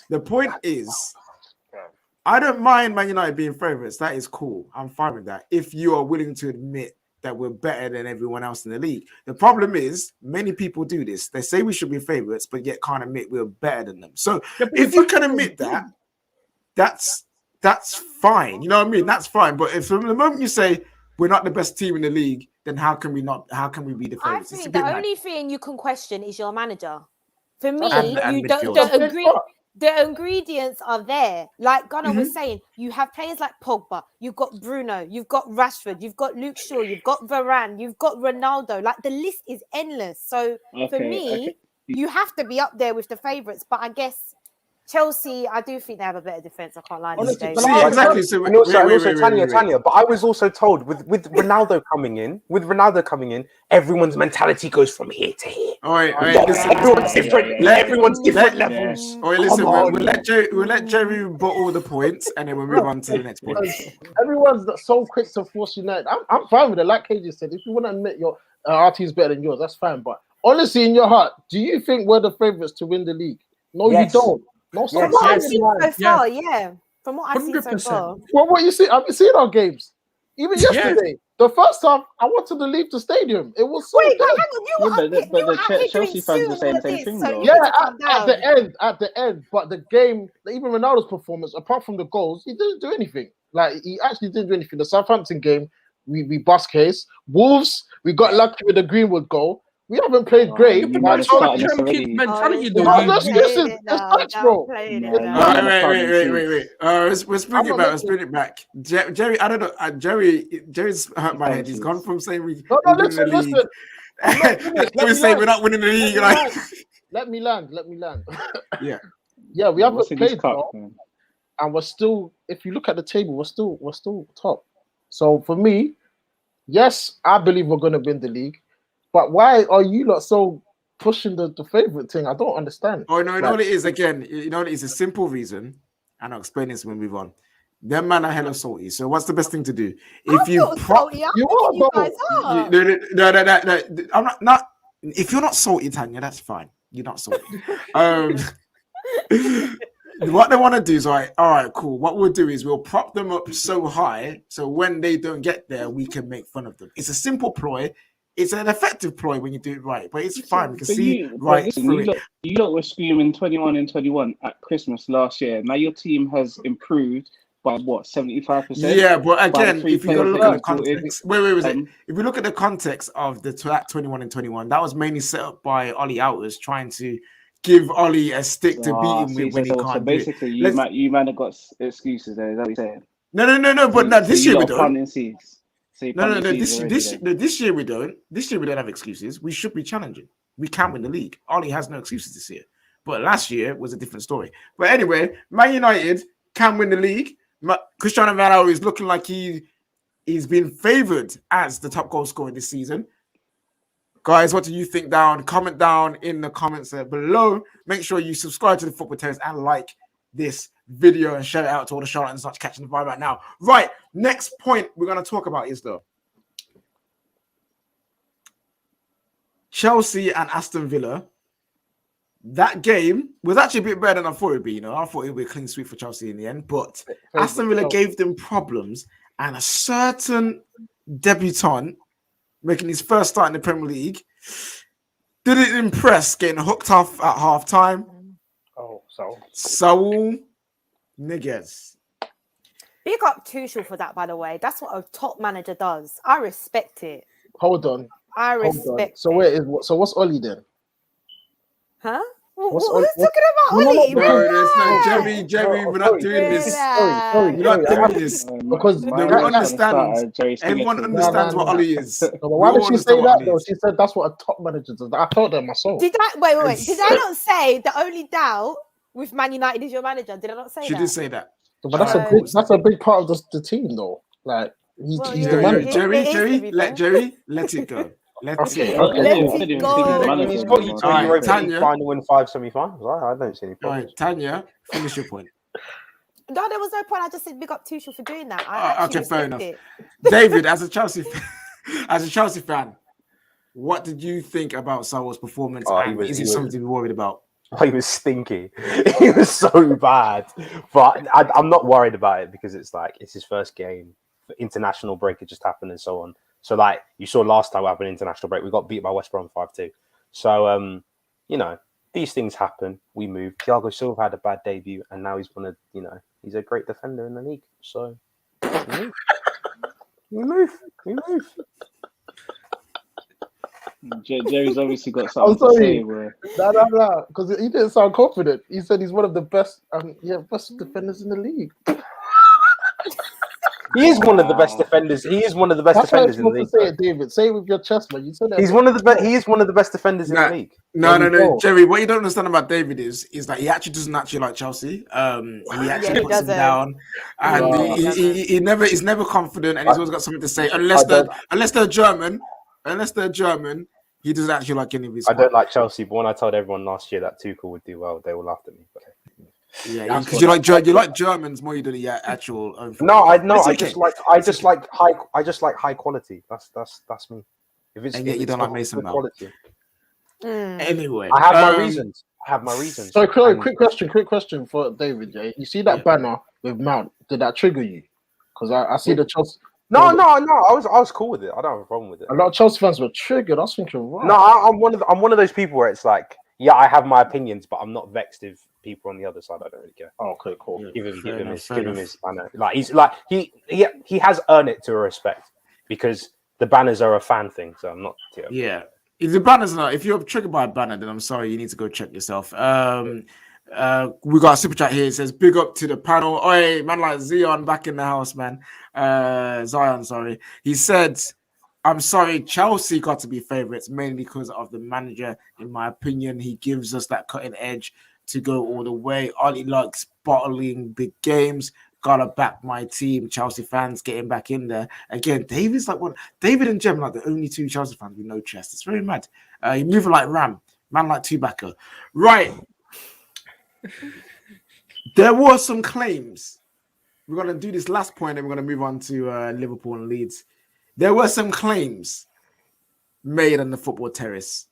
The point is, I don't mind Man United being favourites. That is cool. I'm fine with that. If you are willing to admit that we're better than everyone else in the league. The problem is many people do this. They say we should be favorites, but yet can't admit we're better than them. So if you can admit that, that's fine. You know what I mean? That's fine. But if from the moment you say we're not the best team in the league, then how can we be the favorites? I think the only thing you can question is your manager. For me, and you don't agree. The ingredients are there. Like Gunnar was saying, you have players like Pogba, you've got Bruno, you've got Rashford, you've got Luke Shaw, you've got Varane, you've got Ronaldo. Like the list is endless. So for me, you have to be up there with the favourites. But I guess Chelsea, I do think they have a better defence. I can't lie. Exactly. So Tanya. But I was also told with Ronaldo coming in, everyone's mentality goes from here to here. All right. Everyone's different levels. All right, listen. We'll let Jerry bottle the points, and then we'll move on to the next point. Everyone's so quick to force United. I'm fine with it. Like KJ said, if you want to admit your our team's better than yours, that's fine. But honestly, in your heart, do you think we're the favourites to win the league? No, you don't. No, from what I've seen so far, From what I've seen so far. Well, what you see, I've been seeing our games. Even yesterday, the first time I wanted to leave the stadium. It was so but Chelsea fans are saying the same thing, though. Yeah, at the end. But the game, even Ronaldo's performance, apart from the goals, he didn't do anything. Like, he actually didn't do anything. The Southampton game, we bust case. Wolves, we got lucky with the Greenwood goal. We haven't played great. Champion mentality, though. Listen, it's bro. Wait. Let's bring it back. Jerry, I don't know. Jerry's hurt my head. He's gone from saying we're listen. we're not winning the league. Like, let me land. Yeah, we haven't played well, and we're still. If you look at the table, we're still top. So for me, yes, I believe we're going to win the league. But why are you not so pushing the favourite thing? I don't understand. Oh, no, you know what it is? Again, it's a simple reason, and I'll explain this when we move on. Them man are hella salty. So what's the best thing to do? If you salty, you guys are. No. I'm not. If you're not salty, Tanya, that's fine. You're not salty. What they want to do is, all right, cool. What we'll do is we'll prop them up so high, so when they don't get there, we can make fun of them. It's a simple ploy. It's an effective ploy when you do it right, but it's fine. We can see right through it. You lot were screaming 21 and 21 at Christmas last year. Now your team has improved by what, 75%? Yeah, but again, if you look at the context, if we look at the context of that 21 and 21, that was mainly set up by Ollie Outers trying to give Ollie a stick to beat him see, with when he so can't basically, do it. you man have got excuses there. Is that what you're saying? No. But no, this year we don't. Planting seeds. So No. This year we don't. This year we don't have excuses. We should be challenging. We can't win the league. Ollie has no excuses this year. But last year was a different story. But anyway, Man United can win the league. Cristiano Ronaldo is looking like he's been favoured as the top goal scorer this season. Guys, what do you think? Comment down in the comments below. Make sure you subscribe to the Football Terrace and like this video and share it out to all the charlatans not catching the vibe right now. Right, next point we're going to talk about is though Chelsea and Aston Villa. That game was actually a bit better than I thought it would be. I thought it would be a clean sweep for Chelsea in the end, but Aston Villa gave them problems, and a certain debutant making his first start in the Premier League didn't impress, getting hooked off at half time. Oh, Saul Niguez. Big up Tuchel for that, by the way. That's what a top manager does. I respect it. Hold on. I respect So what's Ollie then? Huh? What's Who's talking about No, Ollie? there's no Jerry. We're not doing this. Sorry. We're not doing this. Because everyone understands what Ollie is. But why did she say that though? She said that's what a top manager does. I told her myself. Did I wait? Did I not say the only doubt with Man United is your manager? Did I not say that? She did say that. But that's a big part of the team though. Like he's the manager. Jerry, let it go. Let it go. He's got you to Europa Tanya. final win 5 semi-finals. I don't see any problems. Right, Tanya, finish your point. No, there was no point. I just said big up Tuchel for doing that. Okay, fair enough. David, as a Chelsea fan, what did you think about Salah's performance? Is it something to be worried about? He was stinky. He was so bad. But I'm not worried about it because it's his first game. The international break had just happened and so on. So, you saw last time we had an international break, we got beat by West Brom 5-2. So, these things happen. We move. Thiago Silva had a bad debut, and now he's he's a great defender in the league. So, we move. Jerry's obviously got something to say. No, because he didn't sound confident. He said he's one of the best, best defenders in the league. He is one of the best defenders. He is one of the best defenders in the league. Say it, David. Say it with your chest, man. You said that. He is one of the best defenders in the league. No, Jerry. What you don't understand about David is that he actually doesn't like Chelsea. He actually puts him down, and he's never confident, and he's always got something to say. Unless they're German, he doesn't actually like any of his. I don't like Chelsea, but when I told everyone last year that Tuchel would do well, they all laughed at me. But... Yeah, because you like Germans more than the actual. I just like high quality. That's me. If you don't like Mason Mount. Anyway, I have my reasons. So, quick question for David. Yeah, you see that banner with Mount? Did that trigger you? Because I see the Chelsea. No. I was cool with it. I don't have a problem with it. A lot of Chelsea fans were triggered. I was thinking, wow. No, I'm one of those people where it's like, yeah, I have my opinions, but I'm not vexed if people on the other side I don't really care. Oh, okay, cool. Give him his banner. He has earned it to a respect because the banners are a fan thing. So I'm not. Yeah. If the banner's not, if you're triggered by a banner, then I'm sorry, you need to go check yourself. We got a super chat here. It says, big up to the panel. Oi, man, like Zion back in the house, man. Zion, sorry. He said, I'm sorry, Chelsea got to be favourites, mainly because of the manager. In my opinion, he gives us that cutting edge to go all the way. Ollie likes bottling big games. Gotta back my team. Chelsea fans getting back in there. Again, David and Jem are the only two Chelsea fans with no chest. It's very mad. You're moving like Ram. Man like two-backer. Right. There were some claims. We're going to do this last point and we're going to move on to Liverpool and Leeds. There were some claims made on the Football Terrace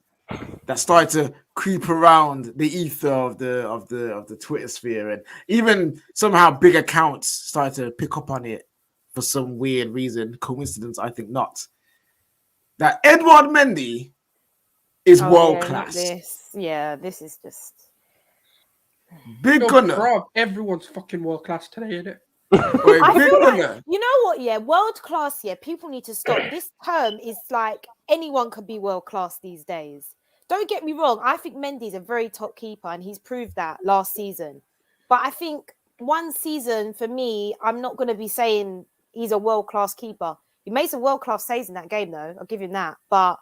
that started to creep around the ether of the Twitter sphere, and even somehow big accounts started to pick up on it for some weird reason. Coincidence? I think not. That Edouard Mendy is world class. This is just big gunner. Bro, everyone's fucking world class today, isn't it? I feel like, you know what? Yeah, world class. Yeah, people need to stop. This term is like anyone can be world class these days. don't get me wrong. I think Mendy's a very top keeper, and he's proved that last season. But I think one season for me, I'm not going to be saying he's a world-class keeper. He made some world-class saves in that game, though. I'll give him that. But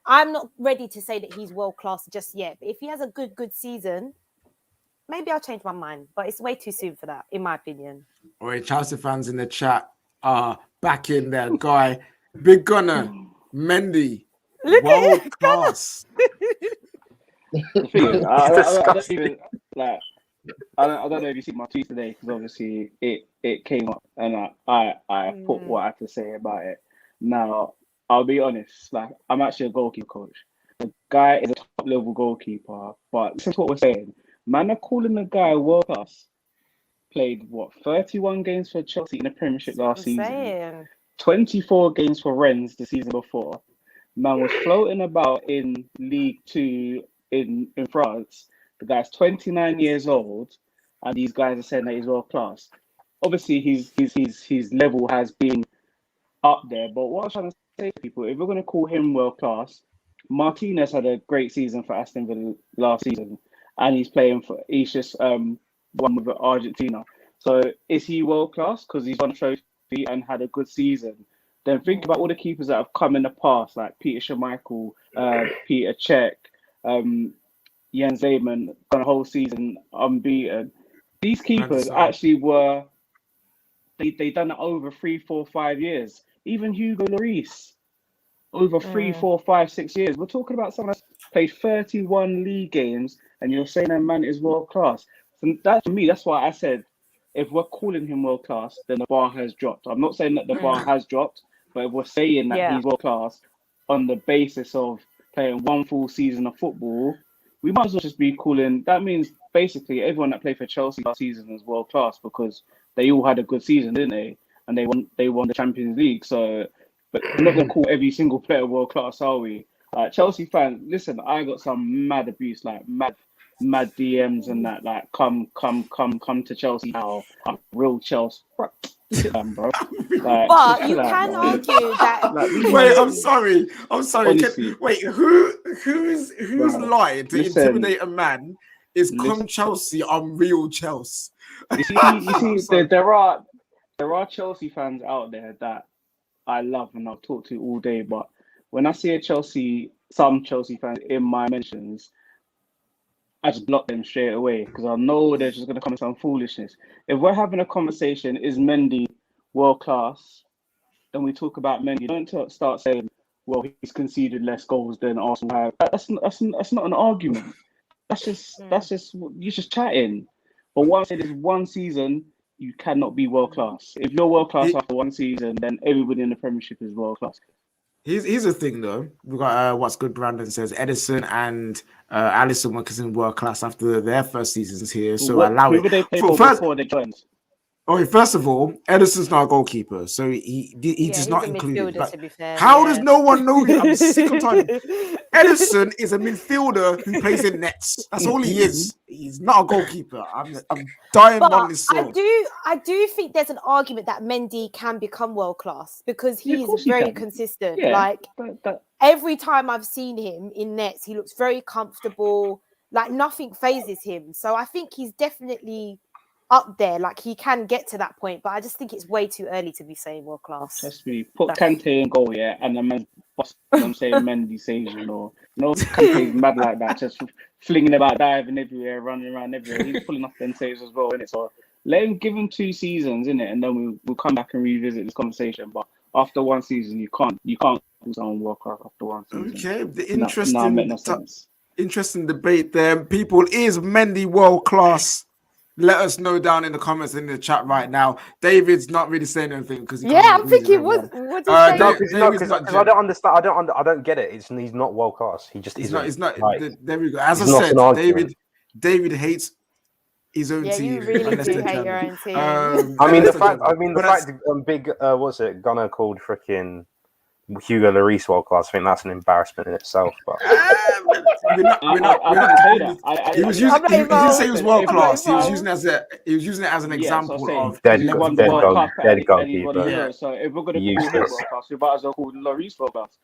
I'm not ready to say that he's world-class just yet. But if he has a good season, maybe I'll change my mind. But it's way too soon for that, in my opinion. All right, Chelsea fans in the chat are back in there. Guy, Big Gunner, Mendy, world class. The thing is, I don't even like. I don't know if you see my tweet today because obviously it came up and I put what I had to say about it. Now I'll be honest, like I'm actually a goalkeeper coach. The guy is a top level goalkeeper, but this is what we're saying. Man are calling the guy world class. Played 31 games for Chelsea in the Premiership last season. 24 games for Rennes the season before. Man was floating about in League 2 in France. The guy's 29 years old, and these guys are saying that he's world class. Obviously, his level has been up there. But what I'm trying to say to people, if we're going to call him world class, Martinez had a great season for Aston Villa last season, and he's just won with Argentina. So is he world class because he's won a trophy and had a good season? Then think about all the keepers that have come in the past, like Peter Schmeichel, Peter Cech, Jens Lehmann, done a whole season unbeaten. These keepers actually were, they done it over 3, 4, 5 years. Even Hugo Lloris, over 3, 4, 5, 6 years. We're talking about someone that's played 31 league games, and you're saying that man is world class. So that, for me, that's why I said, if we're calling him world class, then the bar has dropped. I'm not saying that the bar has dropped, but if we're saying that he's world class on the basis of playing one full season of football, we might as well just be calling. That means basically everyone that played for Chelsea last season is world class because they all had a good season, didn't they? And they won the Champions League. So, but we're not gonna call every single player world class, are we? Chelsea fans, listen, I got some mad abuse, like mad DMs and that, like come to Chelsea now. I'm real Chelsea. Sit down, bro. Like, but you can argue that. Wait, I'm sorry. Wait, who's lied to intimidate a man is come Chelsea, I'm real Chelsea. You see, there are Chelsea fans out there that I love and I'll talk to all day, but when I see some Chelsea fans in my mentions, I just block them straight away because I know they're just going to come with some foolishness. If we're having a conversation, is Mendy world class? Then we talk about Mendy. Don't start saying, well, he's conceded less goals than Arsenal have. That's not an argument. That's just you're just chatting. But once it is one season, you cannot be world class. If you're world class after one season, then everybody in the Premiership is world class. Here's the thing, though. We got what's good. Brandon says Edison and Alisson were considered world class after their first seasons here, so allow it. Who they play for before they joined? Okay, first of all, Edison's not a goalkeeper, so he does not include it. To be fair, how does no one know that? I'm sick of tired. Edison is a midfielder who plays in nets. That's all he is. He's not a goalkeeper. I'm dying on this sword. I do think there's an argument that Mendy can become world class because he's very consistent. Yeah, like every time I've seen him in nets, he looks very comfortable. Like nothing phases him. So I think he's definitely up there, like he can get to that point, but I just think it's way too early to be saying world class. Just be put Kante in goal, and the man, I'm saying Mendy saves, Kante's mad like that, just flinging about, diving everywhere, running around everywhere. He's pulling off them saves as well, innit? So give him 2 seasons, innit, and then we'll come back and revisit this conversation. But after one season, you can't do someone world class after one season. Okay, the interesting debate there, people. Is Mendy world class? Let us know down in the comments in the chat right now. David's not really saying anything because I'm thinking what did because I don't understand. I don't get it. He's not world class. He just isn't. He's not. Like, there we go. As I said, David hates his own team. You really do hate your own team. the fact big what's it? Gunner called freaking Hugo Lloris world class. I think that's an embarrassment in itself. But we're not. He didn't say he was world class. He was using it as an example of dead goalkeeper. Yeah. So if we're going to call him world class, we might as well call Lloris world class.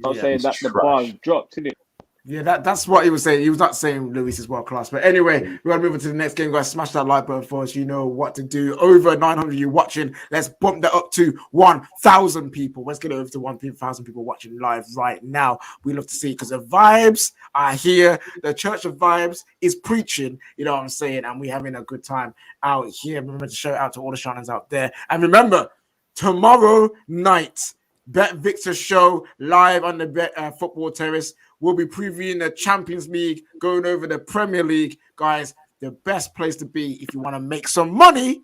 I'm saying that the bar dropped, isn't it? Yeah, that's what he was saying. He was not saying Luis is world class. But anyway, we're going to move on to the next game, guys. Smash that like button for us. You know what to do. Over 900 you watching. Let's bump that up to 1,000 people. Let's get it over to 1,000 people watching live right now. We love to see it because the vibes are here. The Church of Vibes is preaching. You know what I'm saying? And we're having a good time out here. Remember to shout out to all the Shannons out there. And remember, tomorrow night, Bet Victor show live on the Bet Football Terrace. We'll be previewing the Champions League, going over the Premier League. Guys, the best place to be if you want to make some money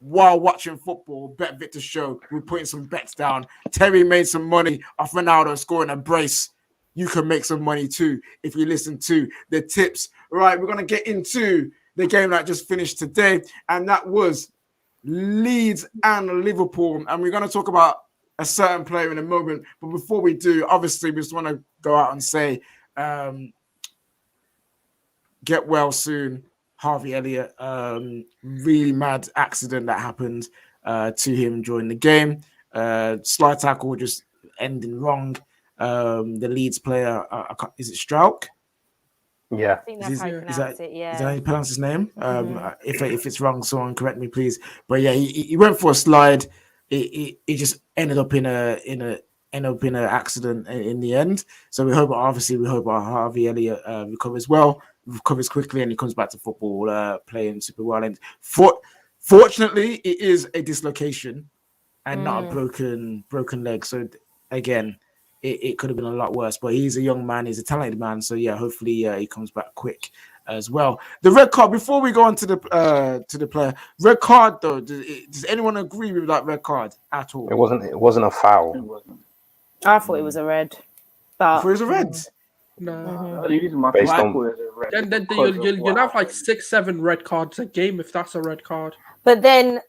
while watching football. Bet Victor show. We're putting some bets down. Terry made some money off Ronaldo scoring a brace. You can make some money too if you listen to the tips. Right, we're going to get into the game that just finished today, and that was Leeds and Liverpool. And we're going to talk about a certain player in a moment. But before we do, obviously, we just want to go out and say, get well soon, Harvey Elliott. Really mad accident that happened to him during the game. Slight tackle just ending wrong. The Leeds player, is it Strauch? I think that's how you pronounce it. Yeah. Is that how you pronounce his name? If it's wrong, someone correct me, please. But yeah, he went for a slide. It just ended up in an accident in the end. So we hope our Harvey Elliott recovers quickly, and he comes back to football, playing super well. And fortunately, it is a dislocation and not a broken leg. So again, it could have been a lot worse. But he's a young man, he's a talented man. So yeah, hopefully he comes back quick as well. The red card, before we go on to the player, red card though, does anyone agree with that red card at all? It wasn't a foul. I thought it was a red. But it was a red. No. Based on Then you'll have like 6-7 red cards a game if that's a red card. But then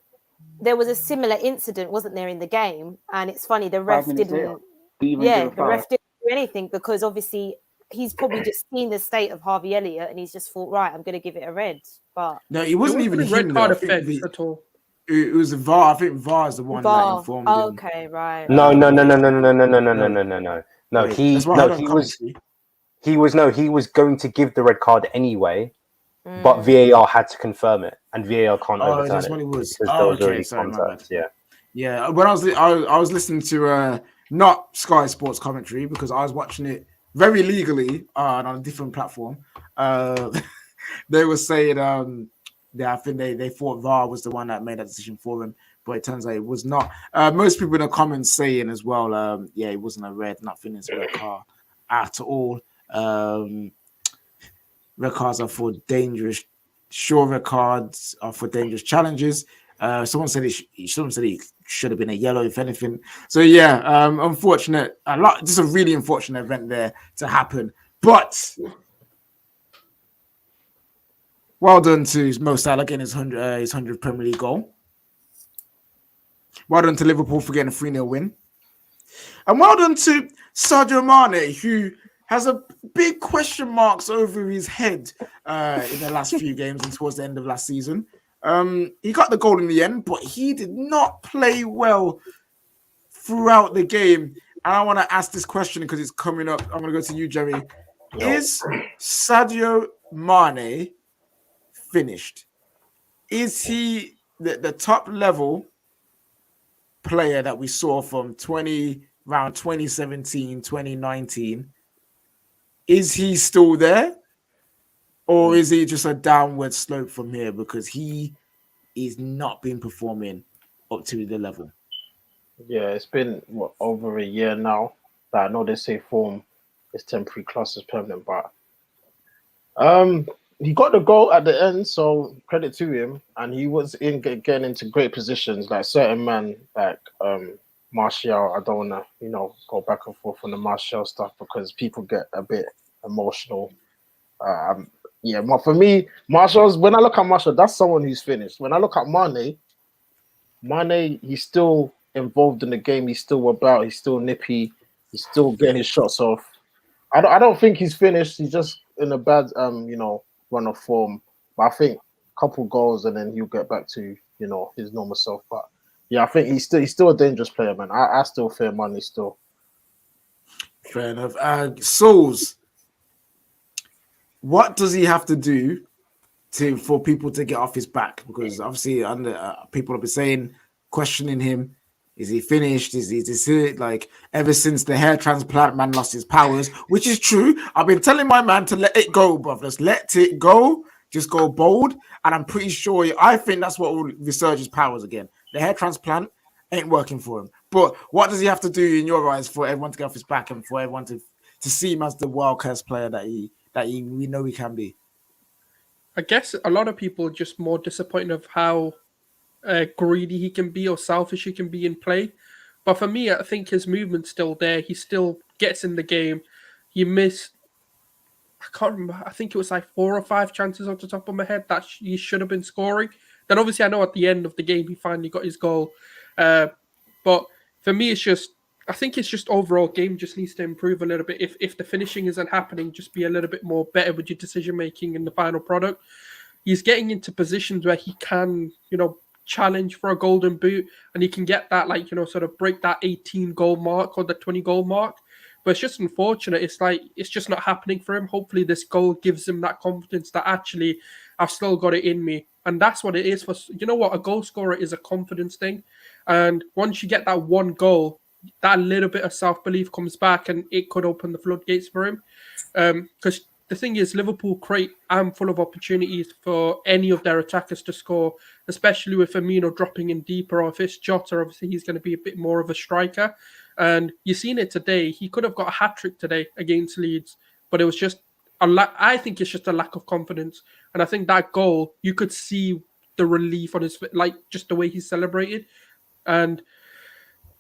there was a similar incident, wasn't there, in the game? And it's funny, the ref didn't. The ref didn't do anything because obviously he's probably just seen the state of Harvey Elliott and he's just thought, right, I'm going to give it a red. But no, it wasn't even a red card offense at all. It was the VAR. I think VAR is the one that informed him. Okay, right. No. He was going to give the red card anyway, but VAR had to confirm it, and VAR can't overturn that's it. what it was. Okay, sorry, my bad. Yeah. When I was listening to not Sky Sports commentary because I was watching it very legally on a different platform. They were saying I think they thought VAR was the one that made that decision for him, but it turns out it was not. Most people in the comments saying as well, it wasn't a red, nothing is a red card at all. Red cards are for dangerous. Sure, red cards are for dangerous challenges. Someone said it should have been a yellow, if anything. So yeah, unfortunate. Just a really unfortunate event there to happen. But well done to Mo Salah getting his 100th Premier League goal. Well done to Liverpool for getting a 3-0 win. And well done to Sadio Mane, who has a big question marks over his head in the last few games and towards the end of last season. He got the goal in the end, but he did not play well throughout the game. And I want to ask this question because it's coming up. I'm going to go to you, Jerry. Is Sadio Mane finished? Is he the top level player that we saw from around 2017, 2019? Is he still there? Or is he just a downward slope from here because he is not been performing up to the level? Yeah, it's been over a year now. I know they say form is temporary, class is permanent, but he got the goal at the end, so credit to him. And he was getting into great positions, like certain man like Martial. I don't want to go back and forth on the Martial stuff because people get a bit emotional. For me, Martial's, when I look at Martial, that's someone who's finished. When I look at Mane, he's still involved in the game. He's still about. He's still nippy. He's still getting his shots off. I don't think he's finished. He's just in a bad, run of form. But I think a couple goals and then he'll get back to, his normal self. But yeah, I think he's still a dangerous player, man. I still fear Mane still. Fair enough. Souls, what does he have to do for people to get off his back? Because obviously, people have been saying, questioning him. Is he finished? Is it like ever since the hair transplant man lost his powers, which is true. I've been telling my man to let it go, brothers. Let it go. Just go bold. And I'm pretty sure, I think that's what will resurge his powers again. The hair transplant ain't working for him. But what does he have to do in your eyes for everyone to get off his back and for everyone to see him as the world class player that we know he can be? I guess a lot of people are just more disappointed of how greedy he can be or selfish he can be in play. But for me, I think his movement's still there. He still gets in the game. He missed, I can't remember, I think it was like 4 or 5 chances off the top of my head that he should have been scoring. Then obviously I know at the end of the game he finally got his goal. But for me, I think it's just overall game just needs to improve a little bit. If the finishing isn't happening, just be a little bit more better with your decision making in the final product. He's getting into positions where he can, challenge for a golden boot, and he can get that, sort of break that 18 goal mark or the 20 goal mark. But it's just unfortunate. It's just not happening for him. Hopefully this goal gives him that confidence that actually I've still got it in me. And that's what it is for, a goal scorer is a confidence thing. And once you get that one goal, that little bit of self-belief comes back and it could open the floodgates for him. Because the thing is, Liverpool create full of opportunities for any of their attackers to score, especially with Firmino dropping in deeper, or if it's Jota, obviously he's going to be a bit more of a striker. And you've seen it today. He could have got a hat-trick today against Leeds, but it was just I think it's just a lack of confidence. And I think that goal, you could see the relief on his, just the way he celebrated. And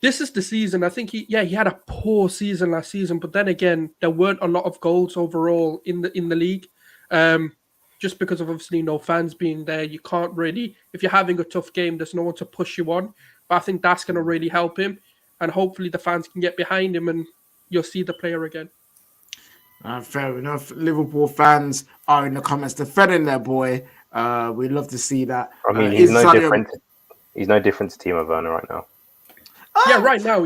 this is the season. I think he had a poor season last season, but then again, there weren't a lot of goals overall in the league. Just because of obviously no fans being there, you can't really, if you're having a tough game, there's no one to push you on. But I think that's going to really help him, and hopefully the fans can get behind him, and you'll see the player again. Fair enough. Liverpool fans are in the comments defending their boy. We'd love to see that. I mean, he's no different. He's no different to Timo Werner right now. Yeah, right now.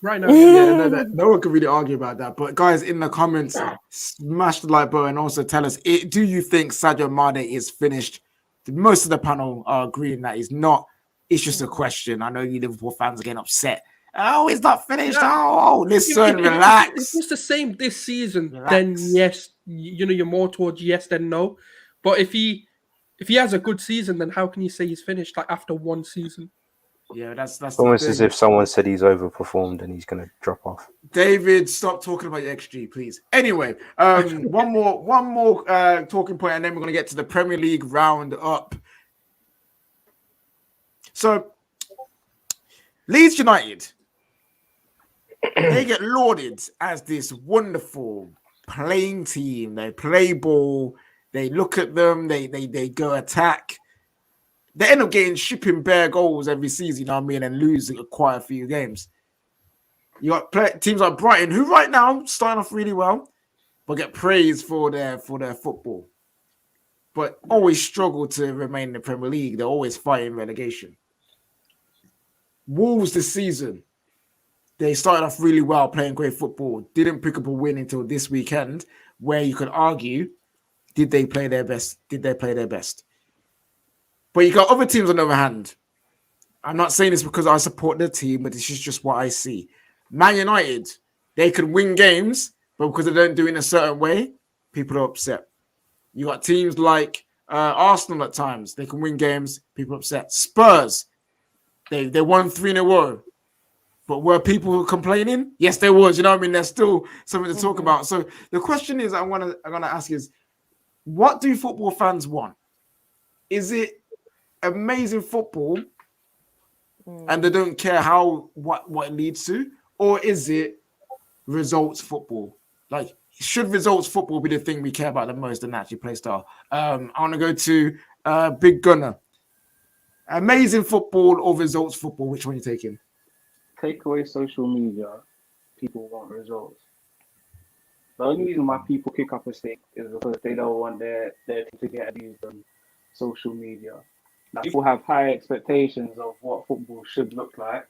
Right now. No one can really argue about that. But guys, in the comments, smash the like button and also tell us, do you think Sadio Mane is finished? Most of the panel are agreeing that he's not. It's just a question. I know you Liverpool fans are getting upset. Oh, he's not finished. Oh, listen, relax. If it's the same this season, then yes, you're more towards yes than no. But if he has a good season, then how can you say he's finished after one season? Yeah, that's almost as if someone said he's overperformed and he's going to drop off. David, stop talking about your XG, please. Anyway, one more talking point, and then we're going to get to the Premier League round up. So, Leeds United, they get lauded as this wonderful playing team. They play ball. They look at them. They go attack. They end up shipping bare goals every season, you know what I mean, and losing quite a few games. You got teams like Brighton, who right now starting off really well, but get praised for their football, but always struggle to remain in the Premier League. They're always fighting relegation. Wolves this season, they started off really well, playing great football. Didn't pick up a win until this weekend, where you could argue, did they play their best? But you got other teams on the other hand. I'm not saying this because I support the team, but this is just what I see. Man United, they could win games, but because they don't do it in a certain way, people are upset. You got teams like Arsenal at times. They can win games, people are upset. Spurs, they won 3 in a row. But were people complaining? Yes, there was. You know what I mean? There's still something to talk about. So the question is, I'm gonna ask is, what do football fans want? Is it amazing football and they don't care what it leads to, or is it results football? Like, should results football be the thing we care about the most than actually play style? I want to go to Big Gunner. Amazing football or results football? Which one are you taking? Take away social media, people want results. The only reason why people kick up a stick is because they don't want their team to get abused on social media. Now, people have high expectations of what football should look like.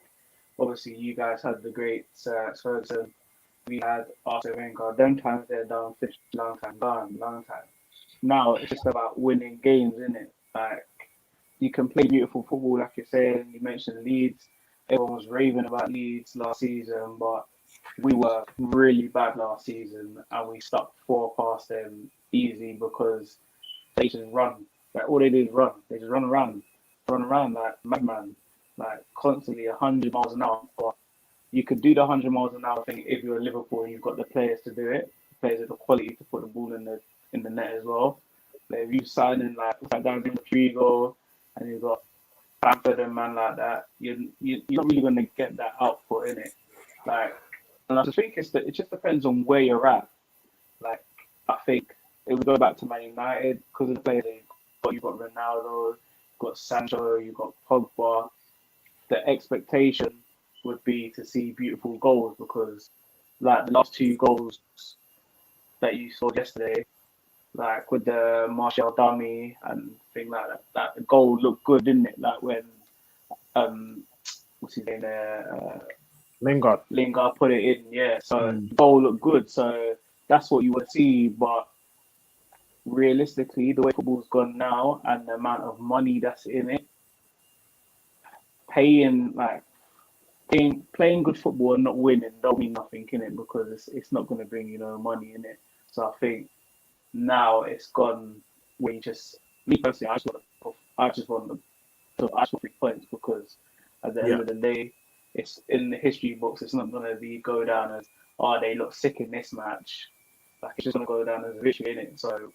Obviously, you guys had the great Ferguson. We had Arsene Wenger. Them times they're done, long time. now it's just about winning games, isn't it? Like you can play beautiful football, like you're saying. You mentioned Leeds. Everyone was raving about Leeds last season, but we were really bad last season, and we stuck 4 past them easy because they just run. Like all they do is run. They just run around like madman, like constantly 100 miles an hour. But you could do the 100 miles an hour thing if you're Liverpool and you've got the players to do it. The players with the quality to put the ball in the net as well. Like if you sign in like that guy Rodrigo and you've got Bamford and man like that, you're not really going to get that output in it. Like, and I just think it just depends on where you're at. Like, I think if we go back to Man United, because of the players you've got Ronaldo, you've got Sancho, you've got Pogba, the expectation would be to see beautiful goals because, like, the last 2 goals that you saw yesterday, like with the Martial dummy and thing like that the goal looked good, didn't it? Like when what's his name there? Lingard put it in, yeah. So the goal looked good. So that's what you would see. But realistically, the way football's gone now and the amount of money that's in it, playing good football and not winning don't mean nothing in it because it's not going to bring money in it. So I think now it's gone where me personally, I just want 3 points because at the end of the day, it's in the history books. It's not going to go down as they look sick in this match. Like it's just going to go down as a victory in it. So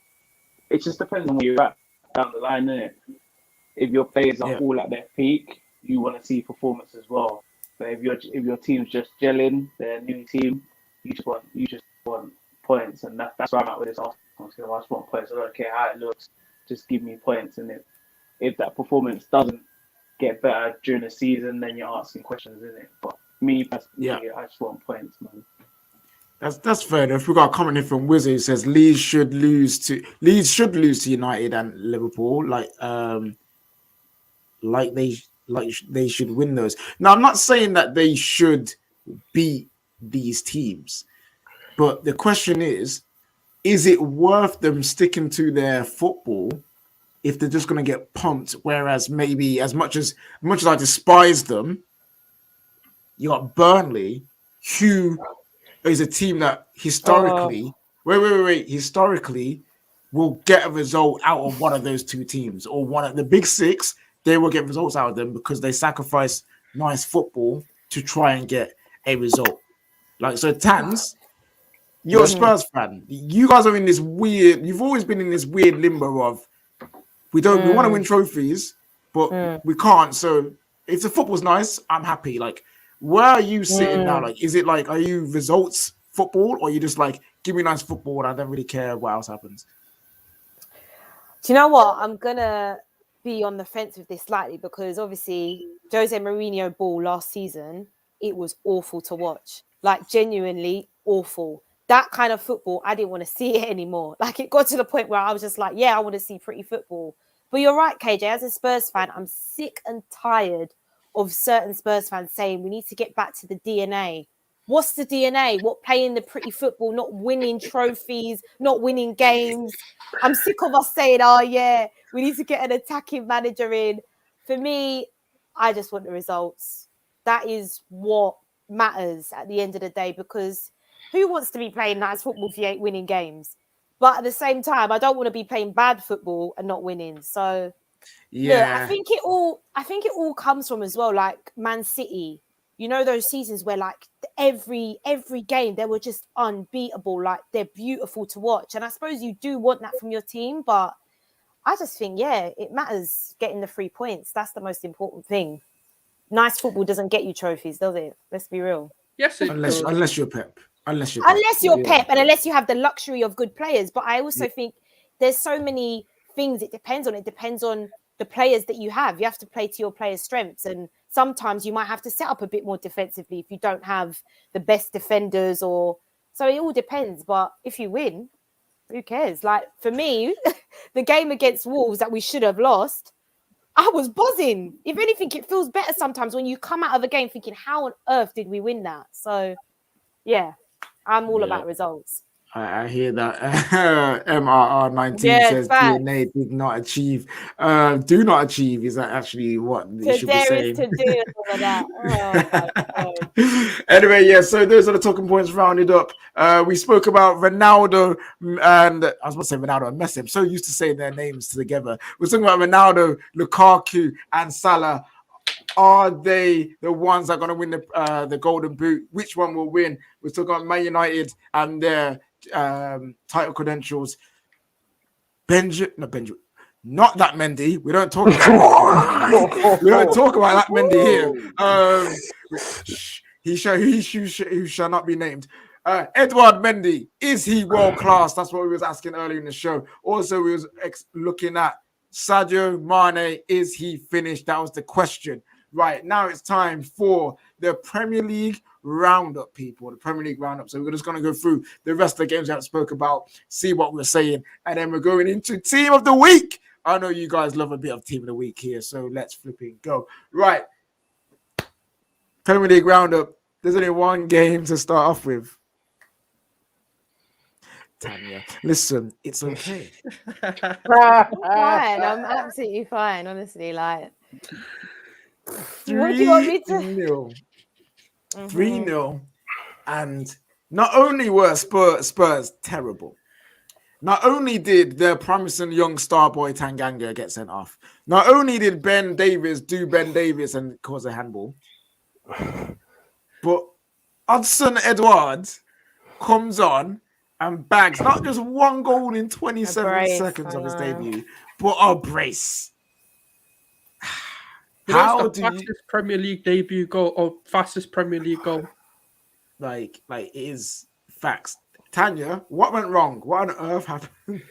it just depends on where you're at down the line, innit? If your players are all at their peak, you want to see performance as well. But if your team's just gelling, they're a new team, you just want points, and that's where I'm at with this Arsenal. I just want points. I don't care how it looks. Just give me points. And if that performance doesn't get better during the season, then you're asking questions, isn't it? But me personally, I just want points, man. That's fair enough. We got a comment here from Wizard who says Leeds should lose to United and Liverpool. They should win those. Now I'm not saying that they should beat these teams, but the question is it worth them sticking to their football if they're just going to get pumped? Whereas maybe as much as I despise them, you got Burnley, who is a team that historically, historically will get a result out of one of those 2 teams or one of the big 6. They will get results out of them because they sacrifice nice football to try and get a result. Like, so Tans, you're a Spurs fan. You guys are in this weird, you've always been in this weird limbo of we want to win trophies, but we can't. So if the football's nice, I'm happy. Like, where are you sitting now? Like, is it like, are you results football or are you just like, give me nice football and I don't really care what else happens? Do you know what? I'm going to be on the fence with this slightly because obviously Jose Mourinho ball last season, it was awful to watch. Like, genuinely awful. That kind of football, I didn't want to see it anymore. Like, it got to the point where I was just like, I want to see pretty football. But you're right, KJ, as a Spurs fan, I'm sick and tired of certain Spurs fans saying we need to get back to the DNA. What's the DNA? What, playing the pretty football, not winning trophies, not winning games? I'm sick of us saying, we need to get an attacking manager in. For me, I just want the results. That is what matters at the end of the day, because who wants to be playing nice football if you ain't winning games? But at the same time, I don't want to be playing bad football and not winning. So look, I think it all comes from as well, like Man City. You know, those seasons where like every game they were just unbeatable, like they're beautiful to watch. And I suppose you do want that from your team, but I just think, it matters getting the 3 points. That's the most important thing. Nice football doesn't get you trophies, does it? Let's be real. Yes, unless you're Pep. Unless you're Pep and unless you have the luxury of good players. But I also think there's so many things it depends on. It depends on the players that you have. You have to play to your players' strengths. And sometimes you might have to set up a bit more defensively if you don't have the best defenders so it all depends. But if you win, who cares? Like, for me, the game against Wolves that we should have lost, I was buzzing. If anything, it feels better sometimes when you come out of a game thinking, how on earth did we win that? So, I'm all about results. I hear that. MRR19 Yes, says facts. DNA did not achieve. Do not achieve is that actually what you should be There is saying. to do with all of that. Oh my God. Anyway, yeah, so those are the talking points rounded up. We spoke about Ronaldo and I was about to say Ronaldo and Messi. I'm so used to saying their names together. We're talking about Ronaldo, Lukaku, and Salah. Are they the ones that are going to win the Golden Boot? Which one will win? We're talking about Man United and their title credentials. Not that Mendy. We don't talk about we don't talk about that Mendy here. He shall not be named. Edouard Mendy, is he world class? That's what we was asking earlier in the show. Also, we was looking at Sadio Mane. Is he finished? That was the question. Right now, it's time for the Premier League roundup, people. The Premier League roundup. So we're just going to go through the rest of the games I spoke about, see what we're saying, and then we're going into Team of the Week. I know you guys love a bit of Team of the Week here, so let's flipping go. Right. Premier League roundup. There's only one game to start off with. Tanya, listen, it's okay. I'm fine. I'm absolutely fine, honestly. Like, what do you want me to? 3-0. And not only were Spurs terrible, not only did their promising young star boy Tanganga get sent off, not only did Ben Davies do Ben Davies and cause a handball, but Hudson Edward comes on and bags not just one goal in 27 seconds of his debut, but a brace. How do fastest Premier League debut goal or fastest Premier League goal? Like it is facts. Tanya, what went wrong? What on earth happened?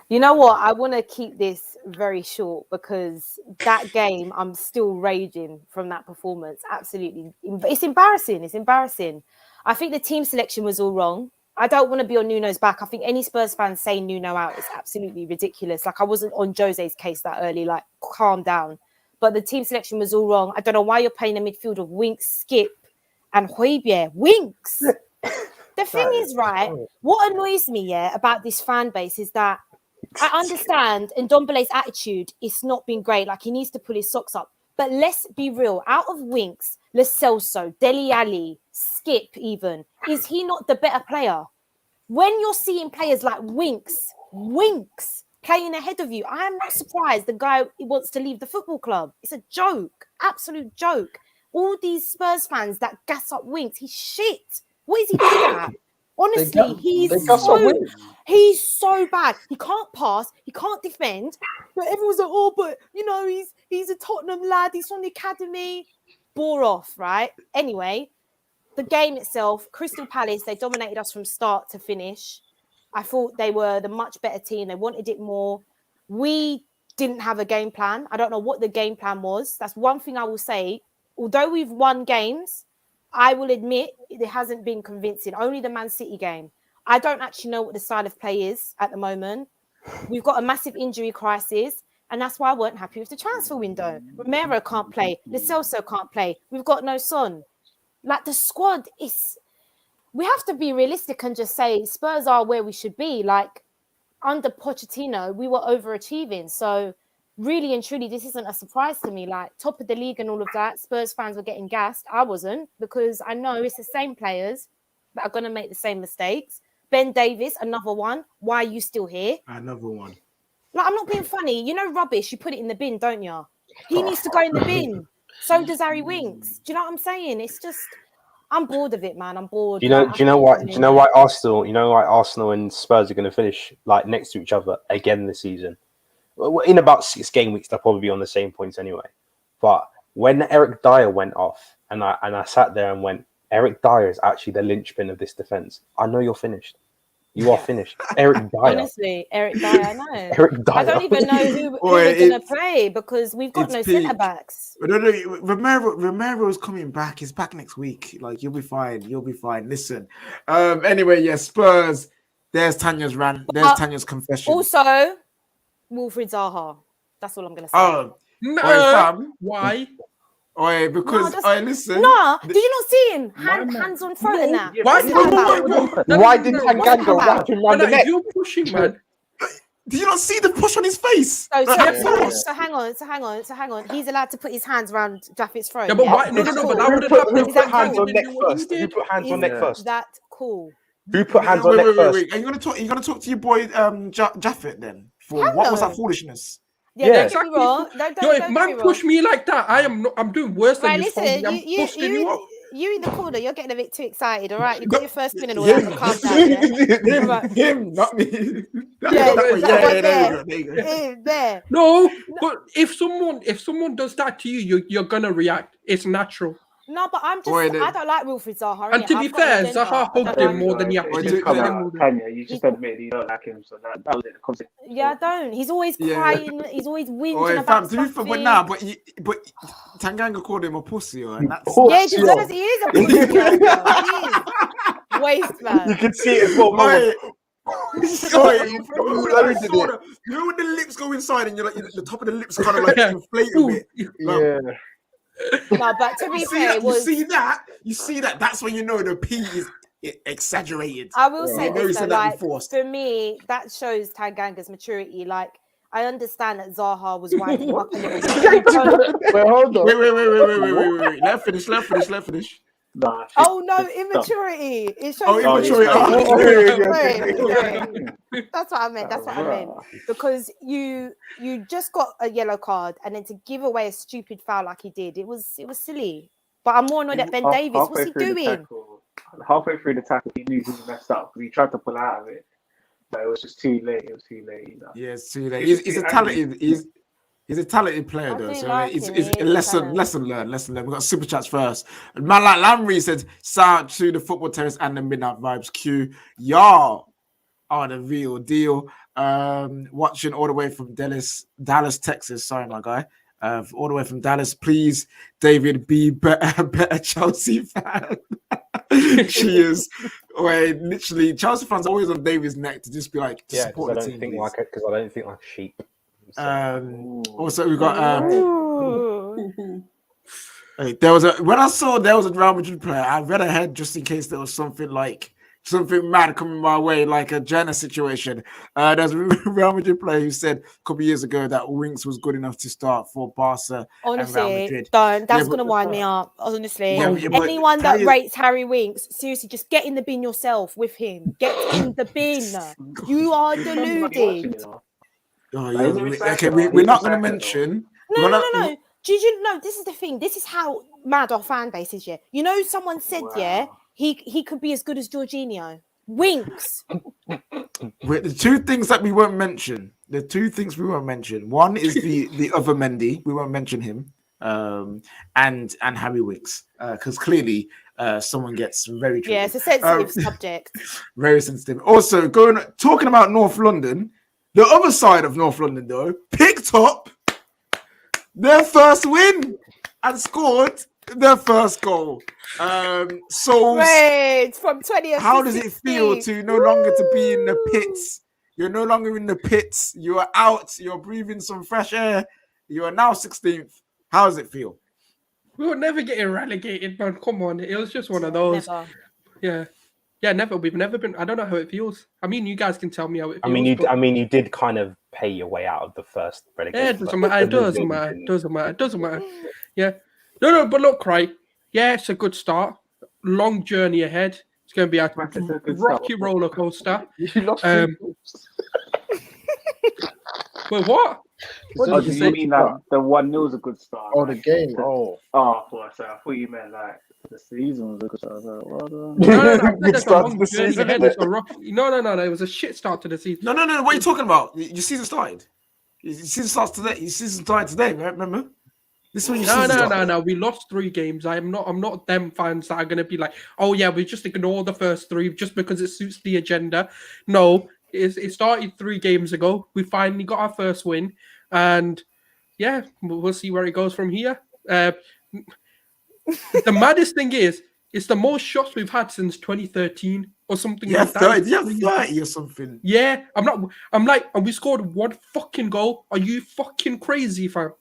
You know what? I want to keep this very short because that game, I'm still raging from that performance. Absolutely. It's embarrassing. It's embarrassing. I think the team selection was all wrong. I don't want to be on Nuno's back. I think any Spurs fan saying Nuno out is absolutely ridiculous. Like, I wasn't on Jose's case that early. Like, calm down. But the team selection was all wrong. I don't know why you're playing a midfield of Winks, Skip, and Højbjerg. Winks! The thing is, right, what annoys me, about this fan base is that I understand Ndombele's attitude is not been great. Like, he needs to pull his socks up. But let's be real. Out of Winks, Lo Celso, Dele Alli, Skip even, is he not the better player? When you're seeing players like Winks playing ahead of you, I am not surprised the guy wants to leave the football club. It's a joke, absolute joke. All these Spurs fans that gas up Winks, he's shit. What is he doing at? Honestly, he's so bad. He can't pass, he can't defend. But everyone's like, oh, but you know, he's a Tottenham lad, he's from the academy. Bore off, right? Anyway, the game itself, Crystal Palace, they dominated us from start to finish. I thought they were the much better team. They wanted it more. We didn't have a game plan. I don't know what the game plan was. That's one thing I will say. Although we've won games, I will admit it hasn't been convincing. Only the Man City game. I don't actually know what the style of play is at the moment. We've got a massive injury crisis, and that's why I weren't happy with the transfer window. Romero can't play. Lo Celso can't play. We've got no Son. Like, the squad is... We have to be realistic and just say Spurs are where we should be. Like, under Pochettino, we were overachieving. So, really and truly, this isn't a surprise to me. Like, top of the league and all of that, Spurs fans were getting gassed. I wasn't, because I know it's the same players that are going to make the same mistakes. Ben Davies, another one. Why are you still here? Another one. Like, I'm not being funny. You know rubbish, you put it in the bin, don't you? He needs to go in the bin. So does Harry Winks. Do you know what I'm saying? It's just... I'm bored of it, man. I'm bored. Do you know why Arsenal and Spurs are going to finish like next to each other again this season? Well, in about 6 game weeks, they'll probably be on the same points anyway. But when Eric Dyer went off, and I sat there and went, Eric Dyer is actually the linchpin of this defense. I know you're finished. You are finished. Eric Dyer. Honestly, Eric Dyer, I know. Eric Dyer. I don't even know who we're going to play because we've got no centre-backs. No, Romero's coming back. He's back next week. Like, you'll be fine. You'll be fine. Listen. Anyway, yeah, Spurs. There's Tanya's rant. There's Tanya's confession. Also, Wilfried Zaha. That's all I'm going to say. No. Why? Oi, because listen. Nah, did you not see him? Hands on throat and that. Why did Tanganga wrap him around the neck? If you're pushing, man. Did you not see the push on his face? So hang on. He's allowed to put his hands around Jaffet's throat. Yeah, but why? No, but that would have happened. Who put hands on neck first? Who put hands on neck first? That's cool. Who put hands on neck first? Wait. Are you gonna talk to your boy Jaffet then? What was that foolishness? Yeah, don't get me wrong. If man push me like that, I'm doing worse than this. You in the corner, you're getting a bit too excited, all right? You got your first win and all that, so calm down. Him, not me. There. No, but if someone does that to you, you're gonna react. It's natural. No, but I don't like Wilfried Zaha. And to be fair, Zaha hugged him more than he actually Tanya, you just admit you don't like him, so that was it. Yeah, I don't. He's always crying. He's always whinging about something. But Tanganga called him a pussy, and that's he deserves. He is a pussy. He is. Waste man. You can see it as well. You know when the lips go inside and you're like the top of the lips kind of like inflate a bit. Yeah. No, but to be fair, you see that. That's when you know the P is exaggerated. I will say this though, like, for me, that shows Tanganga's maturity. Like, I understand that Zaha was winding him up a little bit. Wait, hold on. Wait. Let her finish. Nah, oh no, immaturity. It shows immaturity. That's what I meant. Because you just got a yellow card, and then to give away a stupid foul like he did, it was silly. But I'm more annoyed at Ben Davies. What's he doing? Halfway through the tackle, he knew he messed up because he tried to pull out of it, but it was just too late. It was too late. You know? Yeah, it's too late. He's a talented. He's a talented player, though. So it's a lesson learned. We got super chats first. A man like Lamry said, "Shout out to the football terrace and the midnight vibes Q. Y'all are the real deal." Watching all the way from Dallas, Texas. Sorry, my guy. All the way from Dallas. Please, David, be better Chelsea fan. Cheers. Wait, literally, Chelsea fans are always on David's neck to just be like, support the team. Because I don't think like sheep. Also we got there was a Real Madrid player, I read ahead just in case there was something mad coming my way, like a Jenna situation. There's a Real Madrid player who said a couple of years ago that Winks was good enough to start for Barca. Honestly, and Real Madrid. That's gonna wind me up. Honestly, anyone that rates Harry Winks, seriously, just get in the bin yourself with him. Get in the bin. You are deluded. Okay, we're not going to mention. No. Did you know? This is the thing. This is how mad our fan base is. Yeah, you know, someone said, he could be as good as Jorginho. Winks. The two things that we won't mention. One is the other Mendy. We won't mention him. And Harry Winks, because clearly someone gets very triggered. Yeah, it's a sensitive subject. Very sensitive. Also, talking about North London. The other side of North London, though, picked up their first win and scored their first goal. So, great from 20th. How does it feel to no longer to be in the pits? You're no longer in the pits. You are out. You're breathing some fresh air. You are now 16th. How does it feel? We were never getting relegated, man. Come on, it was just one of those. Never. Yeah, never. We've never been. I don't know how it feels. I mean, you guys can tell me how it feels. I mean, you did kind of pay your way out of the first relegation. Yeah, it doesn't matter. Yeah. No, but look, right. Yeah, it's a good start. Long journey ahead. It's going to be a rocky roller coaster. You lost. Well, what? What did you mean that the 1-0 is a good start? Oh, the game. So I thought you meant like the season was a good start. No. Good start to the season. No. It was a shit start to the season. No. What are you talking about? Your season started. Your season starts today. Your season started today, right? Remember? This is when your season started. No. We lost 3 games. I'm not them fans that are going to be like, oh yeah, we just ignore the first 3 just because it suits the agenda. No, it started 3 games ago. We finally got our first win, and yeah, we'll see where it goes from here. The maddest thing is, it's the most shots we've had since 2013 or something like that. 30 or something. Yeah, and we scored 1 fucking goal. Are you fucking crazy, fam?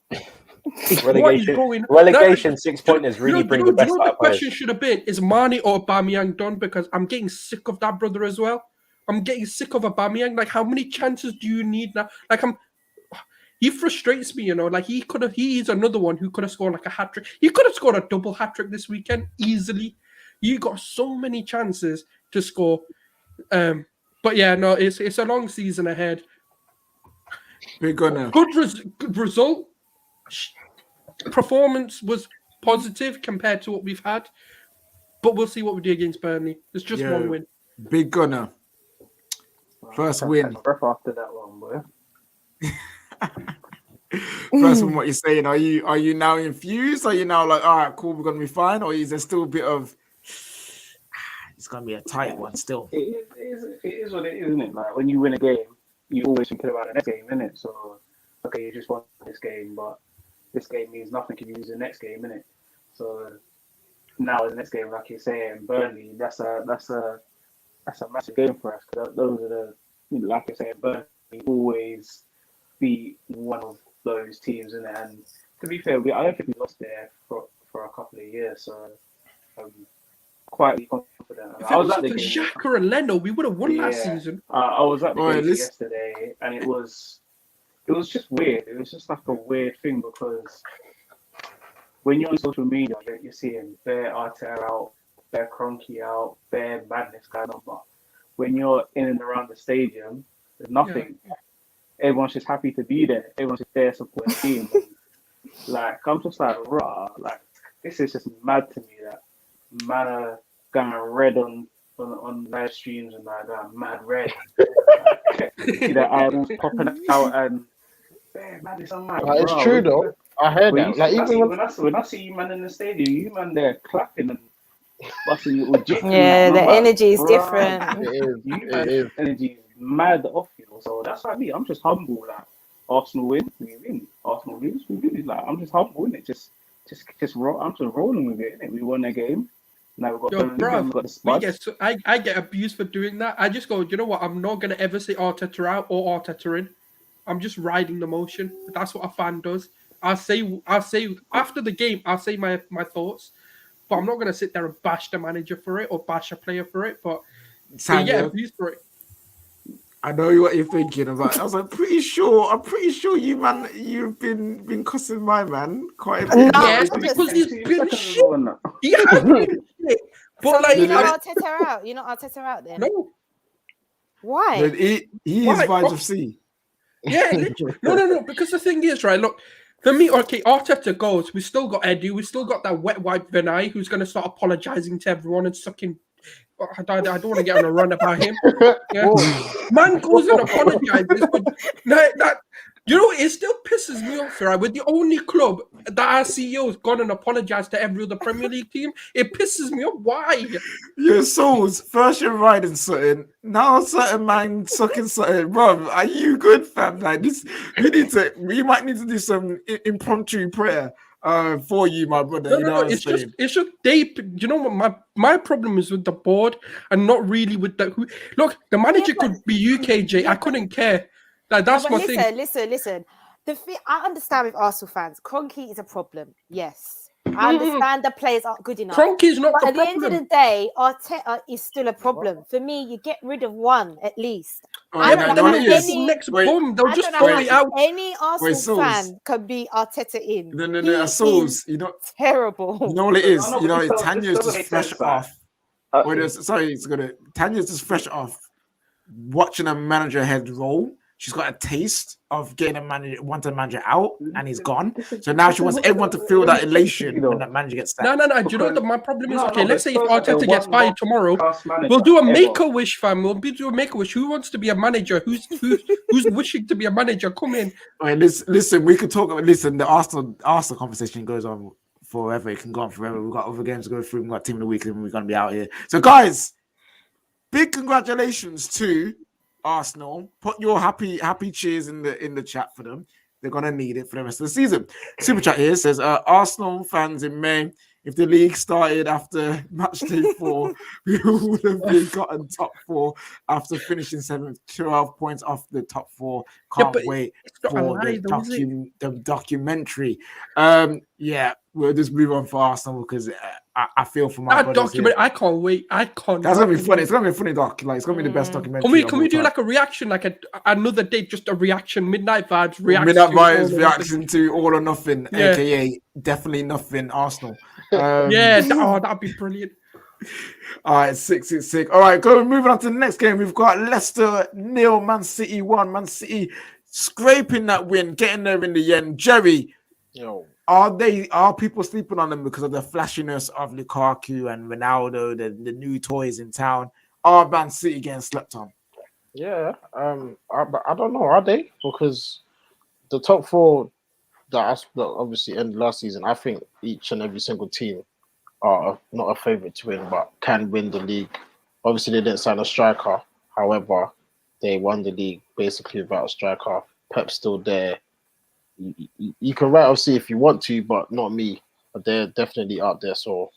Relegation 6 pointers really bring the best out of the players. question should have been: is Mane or Aubameyang done? Because I'm getting sick of that brother as well. I'm getting sick of Aubameyang. Like, how many chances do you need now? Like, he frustrates me, you know. Like, he's another one who could have scored like a hat trick. He could have scored a double hat trick this weekend easily. You got so many chances to score. But yeah, no, it's a long season ahead. We're gonna Good result. Performance was positive compared to what we've had, but we'll see what we do against Burnley. It's just one win. Big Gunner. First win. Breath after that one, boy. First one, what you're saying? Are you now infused? Are you now like, all right, cool, we're gonna be fine, or is there still a bit of? It's gonna be a tight one still. It is what it is, isn't it? Like, when you win a game, you always thinking about the next game, innit? So, okay, you just won this game, but this game means nothing if you lose the next game, innit? So now the next game, like you're saying, Burnley, that's a massive game for us, because those are the, like you're saying, Burnley always beat one of those teams, innit? And to be fair, I don't think we lost there for a couple of years, so I'm quietly confident. If it was for Xhaka and Leno, we would have won that season. I was at the game yesterday, and it was just weird. It was just like a weird thing, because when you're on social media, you're seeing bare Arteta out, bare Kroenke out, bare madness going on. But when you're in and around the stadium, there's nothing. Yeah. Everyone's just happy to be there. Everyone's just there supporting the team. Like, I'm just like, rah, like, this is just mad to me that man are going red on live streams and like that, mad red. See their eyeballs popping out and man, it's like, it's true though. I heard that. Like, even when I see you man in the stadium, you man there clapping and busting your jets. Yeah, the energy is different. It is. Energy is mad off you. So that's like me. I'm just humble. Like, Arsenal win, we win. Arsenal lose, we lose. Like, I'm just humble, innit? Just roll. I'm just rolling with it, innit? We won the game. Now we've got the Spurs. I get abused for doing that. I just go, you know what? I'm not gonna ever say Arteta out or Arteta in. I'm just riding the motion. That's what a fan does. I'll say after the game, I'll say my thoughts, but I'm not gonna sit there and bash the manager for it or bash a player for it. But you get abused for it. I know what you're thinking about. I was like, I'm pretty sure you man, you've been cussing my man quite a bit. Yes, because he's been shit. He has been shit. But like, you're not Arteta out. You're not Arteta out then. No. Why? He is vibes of C. Yeah, no. Because the thing is, right? Look, for me, okay, Arteta goes. We still got Eddie. We still got that wet wipe Vinay, who's going to start apologizing to everyone and sucking. I don't want to get on a run about him. Yeah. Man goes and apologizes, but that you know, it still pisses me off, right? We're the only club that our CEO has gone and apologized to every other Premier League team. It pisses me off. Why? Your souls first you're riding something, now certain man sucking something. Bro, are you good, fam? Like this, we might need to do some impromptu prayer for you, my brother. It's just they. You know what my problem is with the board and not really with the who. Look, the manager could be UKJ. I couldn't care. Like, that's my thing. Listen. I understand with Arsenal fans, Kroenke is a problem. Yes, I understand the players aren't good enough. Kroenke is not the problem. At the end of the day, Arteta is still a problem. For me, you get rid of one at least. They'll just throw it out. Any Arsenal fan can be Arteta in. No, Souls, terrible. You know what it is? Tanya's just fresh off. Tanya's just fresh off watching a manager head roll. She's got a taste of getting a manager out, and he's gone. So now she wants everyone to feel that elation when that manager gets sacked. No. Do you know what my problem is? Okay, let's say if Arteta gets fired tomorrow, we'll do a make-a-wish, fam. We'll do a make-a-wish. Who wants to be a manager? Who's wishing to be a manager? Come in. All right, listen. We could talk. Listen, the Arsenal conversation goes on forever. It can go on forever. We've got other games to go through. We've got Team of the Week, and we're going to be out here. So, guys, big congratulations to Arsenal. Put your happy cheers in the chat for them. They're gonna need it for the rest of the season. Super chat here says Arsenal fans in May If the league started after match day 4, we would have been gotten top 4 after finishing 7th, 12 points off the top 4. Can't wait for the documentary. We'll just move on for Arsenal because I feel for my documentary. I can't wait. That's gonna be funny. It's gonna be a funny doc. Like it's gonna be the best documentary. Can we do like a reaction, like another day, just a reaction, midnight vibes reaction to All or Nothing, aka definitely nothing Arsenal. That'd be brilliant. All right, 6-6. All right, moving on to the next game. We've got Leicester 0, Man City 1. Man City scraping that win, getting there in the end. Jerry, are people sleeping on them because of the flashiness of Lukaku and Ronaldo, the new toys in town? Are Man City getting slept on? Yeah, I don't know. Are they? Because the top 4 that obviously ended last season, I think each and every single team are not a favourite to win, but can win the league. Obviously, they didn't sign a striker. However, they won the league basically without a striker. Pep's still there. You can write off, see if you want to, but not me. But they're definitely out there. So,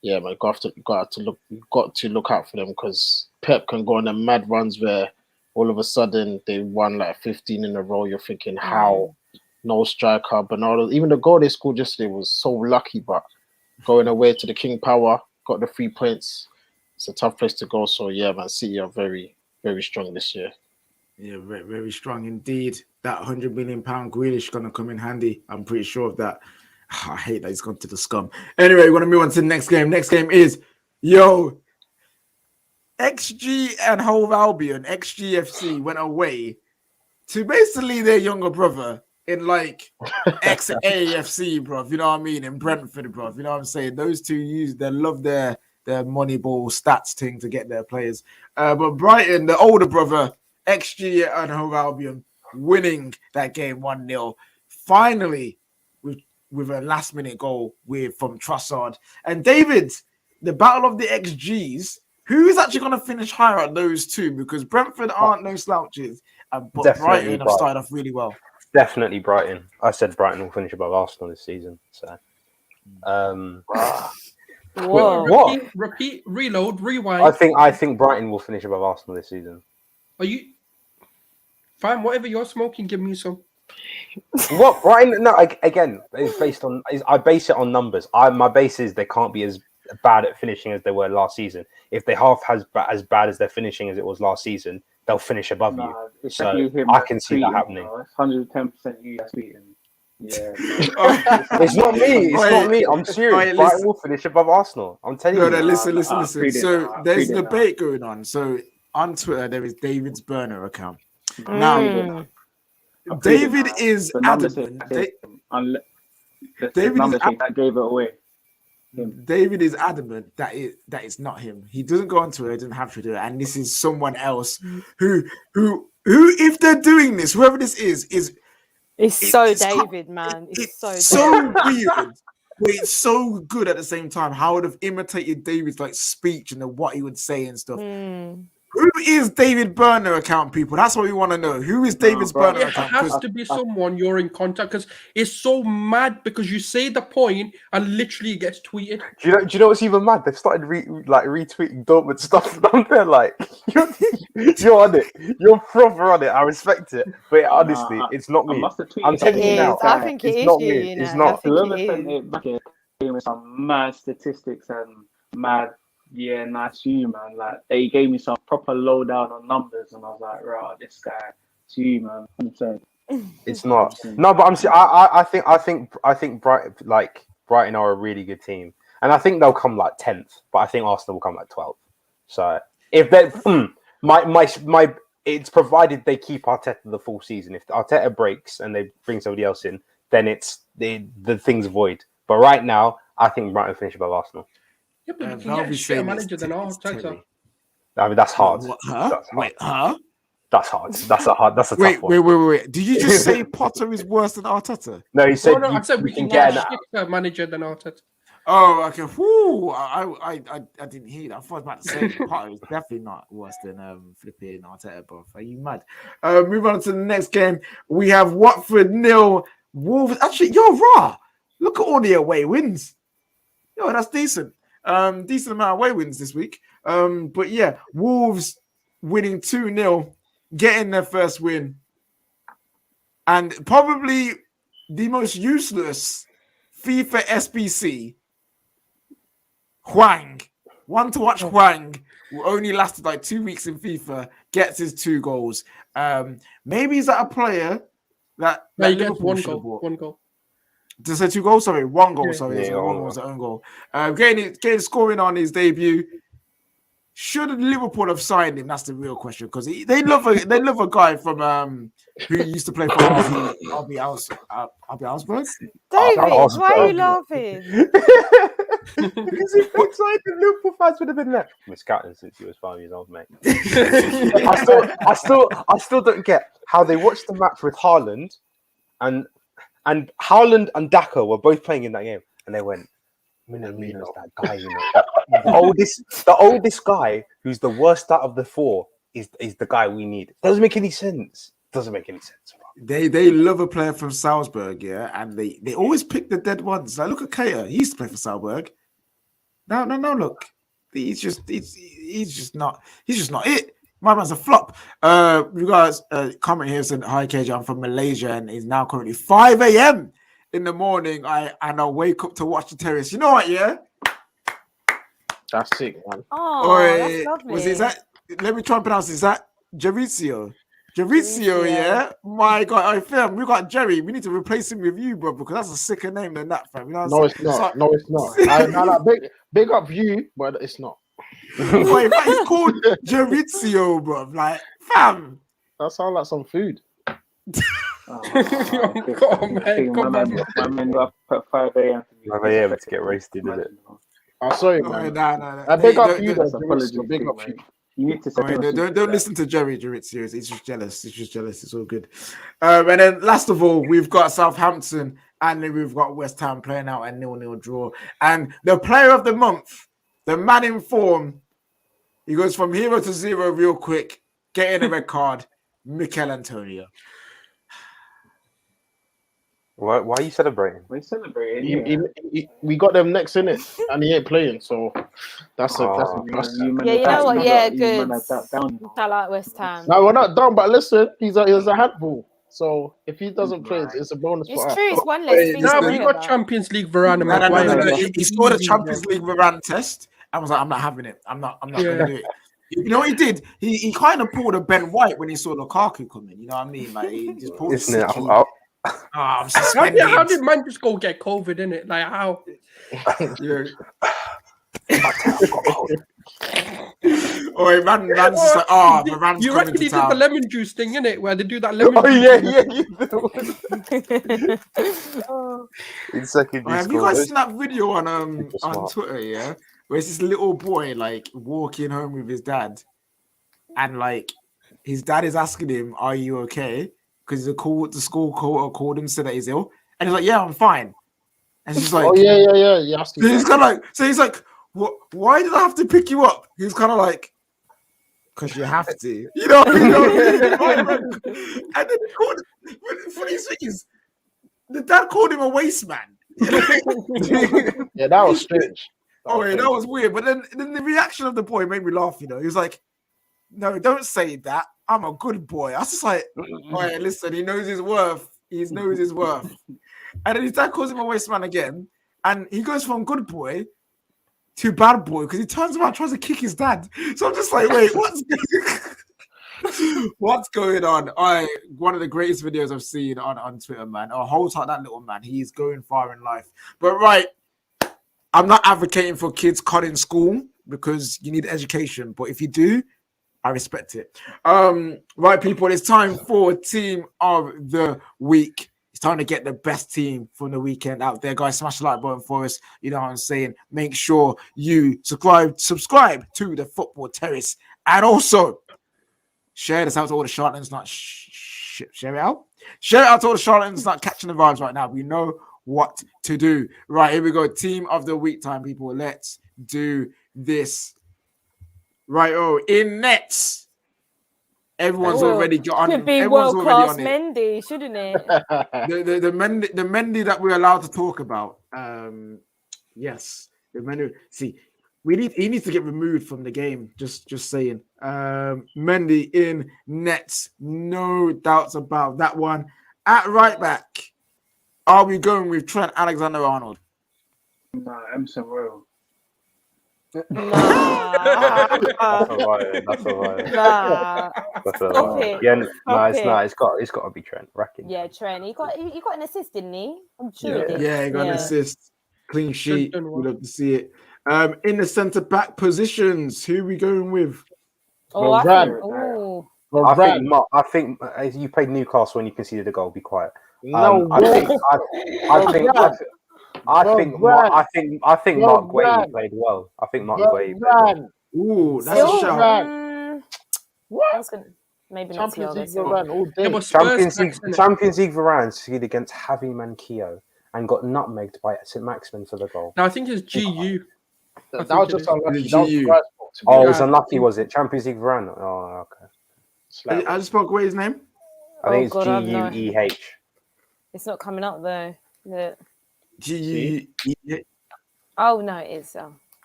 yeah, man, got to look out for them because Pep can go on a mad runs where all of a sudden they won like 15 in a row. You're thinking, how? No striker, Bernardo. Even the goal they scored yesterday was so lucky, but going away to the King Power, got the 3 points. It's a tough place to go. So, yeah, Man City are very, very strong this year. Yeah, very, very strong indeed. That £100 million Grealish going to come in handy. I'm pretty sure of that. I hate that he's gone to the scum. Anyway, we're going to move on to the next game. Next game is, XG and Hove Albion, XGFC, went away to basically their younger brother in like ex-AFC, bro. You know what I mean? In Brentford, bro. You know what I'm saying? Those two love their Moneyball stats thing to get their players. But Brighton, the older brother, XG and Hove Albion, winning that game 1-0. Finally, with a last-minute goal from Trossard. And David, the battle of the XGs, who is actually going to finish higher at those two? Because Brentford aren't no slouches, but Brighton have started off really well. Definitely Brighton. I said Brighton will finish above Arsenal this season. So, what? Repeat, reload, rewind. I think Brighton will finish above Arsenal this season. Are you fine? Whatever you're smoking, give me some. What Brighton? No, again, it's based on. I base it on numbers. My base is they can't be as bad at finishing as they were last season. If they half as bad as they're finishing as it was last season, they'll finish above you. So I can see that happening. It's 110% you tweeting. Yeah, it's not me. It's not me. I'm serious. Brighton will finish above Arsenal. I'm telling you. No, listen. So there's a debate going on. So on Twitter, there is David's burner account. Now, David is adamant. That gave it away. David is adamant that it's not him. He doesn't go on Twitter, doesn't have to do it, and this is someone else who if they're doing this, whoever this is it's David, man. It's so weird. But it's so good at the same time. How I would have imitated David's like speech and what he would say and stuff. Who is David Burner account, people? That's what we want to know. Who is David's Burner account? It has to be someone you're in contact because it's so mad because you say the point and literally it gets tweeted. Do you know what's even mad? They've started retweeting Dortmund stuff. And they're like, you're on it. You're proper on it. I respect it. But honestly, it's not me. I'm telling you now. I think it's not me. It's not. Whoever sent it back here with some mad statistics and mad. Yeah, nice you, man. Like they gave me some proper lowdown on numbers, and I was like, right, this guy, it's you, man. 100%. It's not. No, but I think Brighton are a really good team, and I think they'll come like 10th, but I think Arsenal will come like 12th. So if they, it's provided they keep Arteta the full season. If Arteta breaks and they bring somebody else in, then it's the thing's void. But right now, I think Brighton finish above Arsenal. Yeah, but you can get a shit manager than Arteta. I mean, that's hard. Wait, huh? That's hard. That's a tough one. Wait. Did you just say Potter is worse than Arteta? No, he said I said we can get a shit manager than Arteta. Oh, okay. Whoo, I didn't hear that. I thought I was about to say Potter is definitely not worse than flipping Arteta, bro. Are you mad? Move on to the next game. We have Watford 0, Wolves. Actually, you're raw. Look at all the away wins. Yo, that's decent. Decent amount of away wins this week. But yeah, Wolves winning 2-0, getting their first win. And probably the most useless FIFA SBC, Hwang. One to watch Hwang, who only lasted like 2 weeks in FIFA, gets his 2 goals. Maybe he's a player that he gets Liverpool one goal. Did I say 2 goals? Sorry, 1 goal. Yeah. Sorry, Yeah, one goal was their own goal. Getting scoring on his debut. Should Liverpool have signed him? That's the real question, because they love a guy from who used to play for RB Augsburg. David, Augsburg. why are you laughing? Because if we signed him, Liverpool fans would have been there. I've been scouting since he was 5 years old, mate. I still don't get how they watched the match with Haaland, and Haaland and Daka were both playing in that game, and they went, Minamino's that guy, you know. The oldest guy who's the worst out of the 4 is the guy we need. Doesn't make any sense. Bro. They love a player from Salzburg, yeah, and they always pick the dead ones. Like, look at Kaya. He used to play for Salzburg. No, look. He's just not it. My man's a flop. You guys comment here saying, hi KJ, I'm from Malaysia and it's now currently 5 a.m. in the morning. I wake up to watch the terrace. You know what, yeah? That's sick, man. Oh, that's lovely. Let me try and pronounce it. Is that Jaricio? Jaricio, yeah. My God, fam, we got Jerry. We need to replace him with you, bro, because that's a sicker name than that, fam. You know what I'm saying? No, it's not. Big up you, but it's not. Wait, it's called Jaricio, bro. Like, fam. That sounds like some food. Come on, man. Up at 5 a.m. 5 a.m. to get roasted, is it? Oh, sorry, man. No. Big up you, Apologies. big up you. You need to don't listen to Jerry Jaricio. He's just jealous. It's all good. And then last of all, we've got Southampton and then we've got West Ham playing out a 0-0 draw. And the player of the month, the man in form, he goes from hero to zero real quick, getting a red card, Mikel Antonio. Why are you celebrating? We're celebrating. We got them next in it, and he ain't playing, so that's a plus. You know what? Yeah, good. I like West Ham. No, we're not done, but listen, he's a handful. So if he doesn't play, it's a bonus for us. It's true. It's one less thing. No, we got Champions League Varane. No. He scored a Champions League Varane test. I was like, I'm not having it. I'm not going to do it. You know what he did? He kind of pulled a Ben White when he saw Lukaku coming. You know what I mean? Like he just pulled I'm suspended. How did man just go get COVID in it? Like how? Man's just like, Varane's you coming reckon he to town. did the lemon juice thing in it, where they do that lemon? In second, have you guys seen that video on Twitter? Yeah, where it's this little boy like walking home with his dad, and like his dad is asking him, "Are you okay?" Because the school called him, said that he's ill, and he's like, "Yeah, I'm fine." And she's like, "Oh yeah." He's kind of like, he's like, "What? Why did I have to pick you up?" He's kind of like, "Because you have to," you know. And then he called. Funny thing is, the dad called him a waste man. Yeah, that was strange. That was weird. But then the reaction of the boy made me laugh. You know, he was like, "No, don't say that. I'm a good boy." I was just like, listen, he knows his worth. He knows his worth. And then his dad calls him a waste man again. And he goes from good boy to bad boy because he turns around and tries to kick his dad. So I'm just like, wait, what's going on? One of the greatest videos I've seen on Twitter, man. Hold tight, that little man. He's going far in life. But right, I'm not advocating for kids cutting school because you need education. But if you do, I respect it. Right, people, it's time for Team of the Week. It's time to get the best team from the weekend out there, guys. Smash the like button for us. You know what I'm saying? Make sure you subscribe to the Football Terrace. And also, share this out to all the charlatans. Share it out. Share it out to all the charlatans not catching the vibes right now. We know what to do. Right, here we go. Team of the Week time, people. Let's do this. Right, in nets. Everyone's already got on. Could be world-class Mendy, shouldn't it? the Mendy that we're allowed to talk about. Yes, See, he needs to get removed from the game. Just saying. Mendy in nets, no doubts about that one. At right back, are we going with Trent Alexander-Arnold? Nah, Emerson Royal. Nah. That's all right. That's all right. Nah. That's all Stop right. it. Yeah, no, Stop it's it. not. It's got to be Trent. Racking. Yeah, Trent. He got an assist, didn't he? I'm sure he did. Yeah, he got an assist. Clean sheet. done well. We'd love to see it. In the centre back positions, who are we going with? Oh, I Varane. think. Oh. I think you played Newcastle when you conceded a goal. Be quiet. No I way. think Mark Guehi played well. I think Mark Guehi played well. Ooh, that's a shout. What? Maybe not Champions League Thiago Varane all day. It was Spurs Champions next, League innit? Champions League Varane succeeded against Javi Manquillo and got nutmegged by St Maximin for the goal. No, I think it's GU. That was just unlucky. That was GU. Christ's fault, to be Oh, it honest. was unlucky, was it? Champions League Varane. Oh, okay. It's like- I just spoke away his name. I think God, I know. it's GUEH. It's not coming up though. G. Oh no, it is.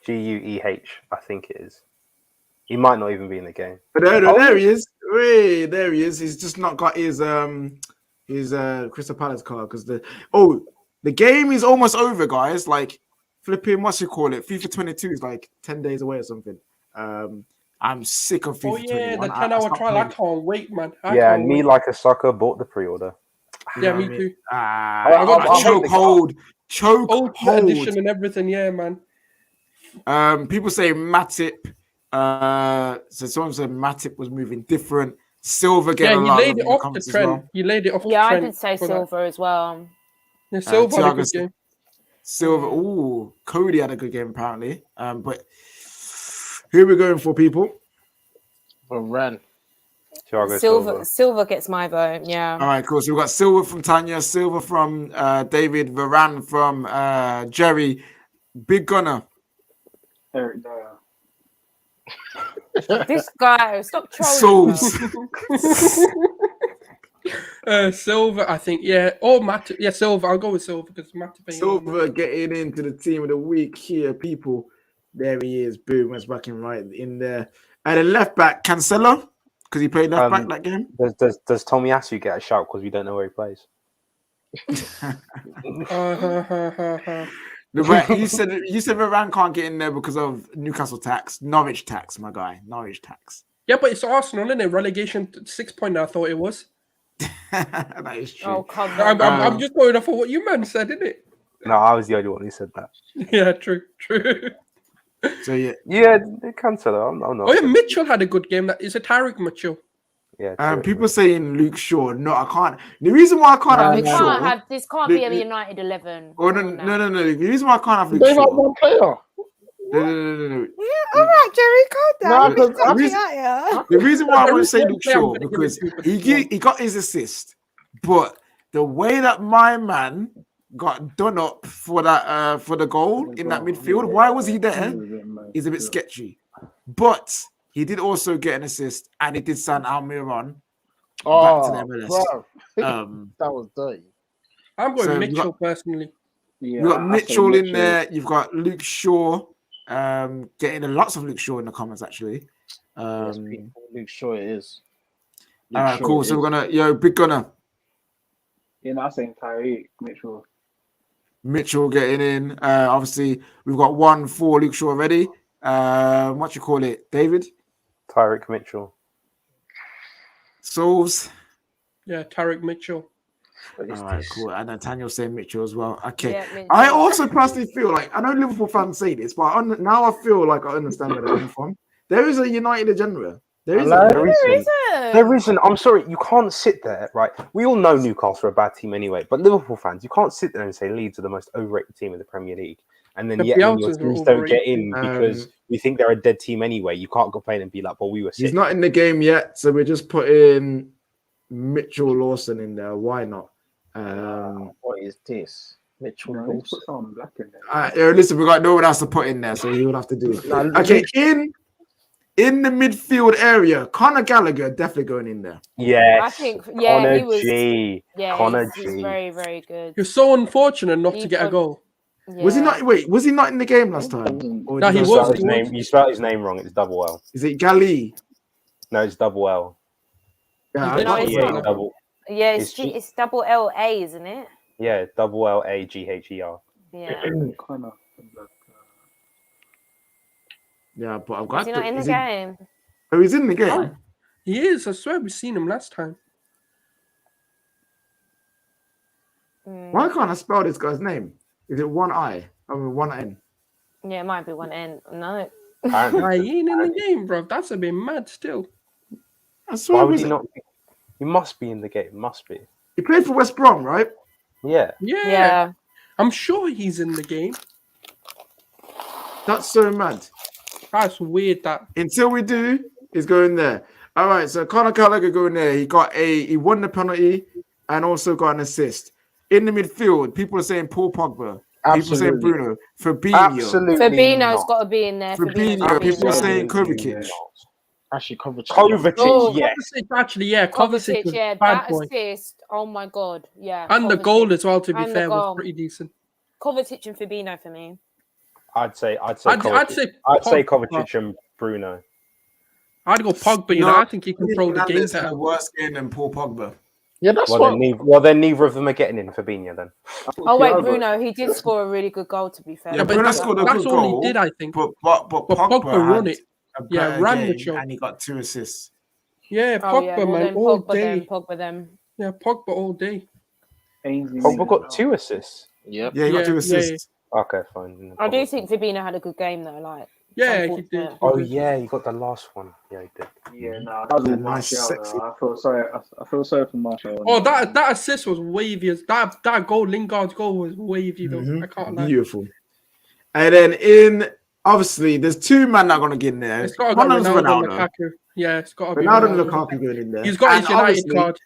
GUEH, I think it is. He might not even be in the game. But there he is. Wait, there he is. He's just not got his Crystal Palace card because the game is almost over, guys. Like flipping, what's you call it? FIFA 22 is like 10 days away or something. I'm sick of FIFA 21. Oh yeah, the 10-hour trial. I can't wait, man. And me like a sucker bought the pre-order. Yeah, me too. I got chokehold. Old edition and everything. Yeah, man. People say Matip. So someone said Matip was moving different. Silver getting he laid it off the trend. well. He laid it off. Yeah, the I trend did say for Silver as well. that. Yeah, Silver had a Thiago good game. Silver. Ooh, Cody had a good game apparently. But who are we going for, people? Varane. Silver gets my vote. Yeah. All right, cool. So we've got Silver from Tanya, Silver from David, Varane from Jerry, Big Gunner. Eric Dyer. This guy, stop trolling. Souls. Silver, I think. Yeah. Oh, Matip. Yeah, Silver. I'll go with Silver because Matip. Silver getting into the team of the week here, people. There he is. Boom. That's back in right in there. And the left back, Cancelo, because he played left back that game. Does Tomiyasu get a shout because we don't know where he plays? You said Varane can't get in there because of Newcastle tax, Norwich tax, my guy, Norwich tax. Yeah, but it's Arsenal, isn't it? Relegation 6 point. I thought it was. That is true. Oh, come on. I'm just going off of what you man said, isn't it? No, I was the only one who said that. Yeah, true. So yeah, Cancelo. I'm not. Oh yeah, Mitchell had a good game. That is a Tyrick Mitchell. Yeah. people saying Luke Shaw. No, I can't. The reason why I can't have Luke Shaw. This can't be a United 11. Oh no. The reason why I can't have Luke They got Shaw. one player. No. Yeah, all right, Jerry, calm down. No, The reason why I want to say One Luke player I'm Shaw gonna give because it to, but he got his assist, but the way that my man got done up for that for the goal in that midfield, why was he there? Is a bit sketchy, but he did also get an assist and he did send Almiron back to the MLS. Bro. That was dirty. I'm going So Mitchell personally. Yeah, You've got I say Mitchell in there. You've got Luke Shaw. Getting lots of Luke Shaw in the comments actually. Luke Shaw it is. All right, cool. So we're gonna Big Gunner. I'm saying Tyreek Mitchell getting in. Obviously, we've got one for Luke Shaw already. What you call it, David? Tyrick Mitchell. Souls. Yeah, Tyrick Mitchell. All right, cool. And Nathaniel saying Mitchell as well. Okay. Yeah, Mitchell. I also personally feel like I know Liverpool fans say this, but now I feel like I understand where they're coming from. There is a United agenda. There isn't. I'm sorry, you can't sit there, right? We all know Newcastle are a bad team anyway, but Liverpool fans, you can't sit there and say Leeds are the most overrated team in the Premier League, and then yet when your teams don't get in because we think they're a dead team anyway, you can't complain and be like, "Well, we were sick." He's not in the game yet, so we're just putting Mitchell Lawson in there. Why not? What is this? Mitchell Lawson. Listen, we got no one else to put in there, so he would have to do it. Okay, in the midfield area, Conor Gallagher definitely going in there. Yes, I think, Connor he was. G. Yeah, Connor he's G. very, very good. You're so unfortunate not to get a goal. Was he not? Wait, was he not in the game last time? Or No, did he I was. spell His it? name. You spelled his name wrong. It's double L. Is it Gali? No, it's double L. Yeah, No, I it's can't not. spell it. double. Yeah, It's G- it's double LA, isn't it? Yeah, double LAGHER. Yeah. Connor. Yeah, but I've Is got. he not in the Is game? Oh, he's in the game. He is. I swear we've seen him last time. Why can't I spell this guy's name? Is it one I? I mean, one N. Yeah, it might be one N. No. Nah, he ain't in the game, bro. That's a bit mad still. I swear. Why would Was he it? not? He must be in the game. Must be. He played for West Brom, right? Yeah. Yeah. I'm sure he's in the game. That's so mad. That's weird. That Until we do, he's going there. All right, so Conor Gallagher going there. He won the penalty and also got an assist. In the midfield, people are saying Paul Pogba. People are saying Absolutely. Bruno. Fabinho. Absolutely. Fabinho's not. got to be in there. Fabinho. People are saying Absolutely Kovacic. not. Actually, Kovacic. Kovacic, Oh, yes. Kovacic, actually, yeah, Kovacic was yeah, bad that boy. assist. Oh my god, yeah. And the Kovacic. goal as well, to be And the fair, was goal. pretty decent. Kovacic and Fabinho for me. I'd say I'd Kovacic. say I'd say Pogba. Kovacic and Bruno. I'd go Pogba. You know, I think he controlled the game Fernandes had better. a worse game than Paul Pogba. Yeah, that's Well, then neither of them are getting in Fabinho then. Oh wait, Bruno, he did score a really good goal. To be fair, Yeah, but Bruno scored a that's good all goal, he did, I think. But Pogba Pogba run had it. a Yeah, better ran the game show. and he got 2 assists. Yeah, Oh, Pogba, yeah, well, man, then all Pogba day. them, Pogba them. Yeah, Pogba all day. Pogba got 2 assists. Yep. Yeah, he got 2 Yeah, assists. Okay, fine. I do think Fabinho had a good game though. Like, Yeah, it's he did. unfortunate. Oh yeah, he got the last one. Yeah, he did. Yeah, no, that was Yeah, all nice, Martial. sexy. I feel sorry. I feel sorry for Martial. Oh, that assist was wavy. That goal, Lingard's goal was wavy though. Mhm. I can't lie. Beautiful. And then obviously there's 2 men that are gonna get in there. It's got to One go of them's Ronaldo and Ronaldo. Lukaku. Yeah, it's got to be Ronaldo and Ronaldo. Lukaku going in there. He's got And his United obviously, card.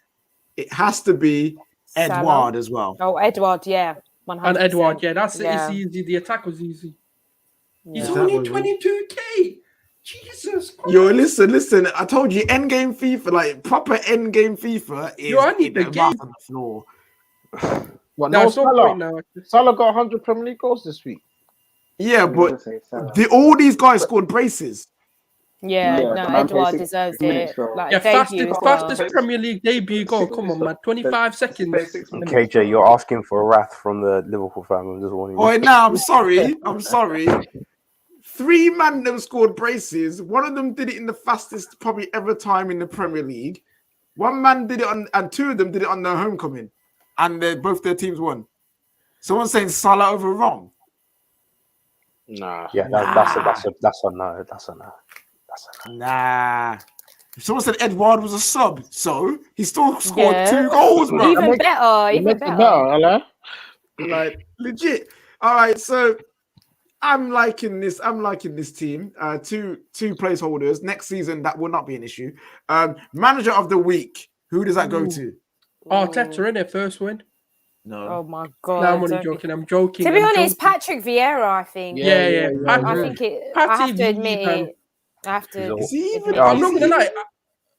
It has to be Salah. Edouard as well. Oh, Edward, yeah, 100%. And Edward, yeah, that's Yeah. it's easy. The attack was easy. He's Yeah. That only was- 22k. Jesus Christ. Yo, listen. I told you, end game FIFA, like proper end game FIFA, is Yo, I need the wrath game. on the floor. What? No, No, it's no point Salah. now. Actually. Salah got 100 Premier League goals this week. Yeah, but all these guys scored braces. Yeah, Yeah, no, but man Edward plays deserves 6 minutes, it. bro. Like, Yeah, debut as well. fastest Premier League debut goal. Come on, man. 25 seconds. KJ, you're asking for a wrath from the Liverpool fan. I'm just warning you. Oh, now I'm sorry. 3 man them scored braces. One of them did it in the fastest probably ever time in the Premier League. One man did it on, and 2 of them did it on their homecoming, and both their teams won. Someone's saying Salah over wrong. Nah. Yeah, that's a no. That's a no. That's a no. Nah. Someone said Edouard was a sub, so he still scored Yeah. 2 goals, bro. Even better, It even makes it better. better, hello? Like legit. All right, so I'm liking this. I'm liking this team. Two placeholders next season. That will not be an issue. Manager of the week. Who does that go to? Arteta in it, first win. No. Oh my god. No, I'm only don't- joking. I'm joking. To be I'm honest, joking. Patrick Vieira, I think. Yeah. I Patrick- think it. I Patty have to admit Vieira. it. I have to. Is he even? Yeah, I'm not is gonna he- lie.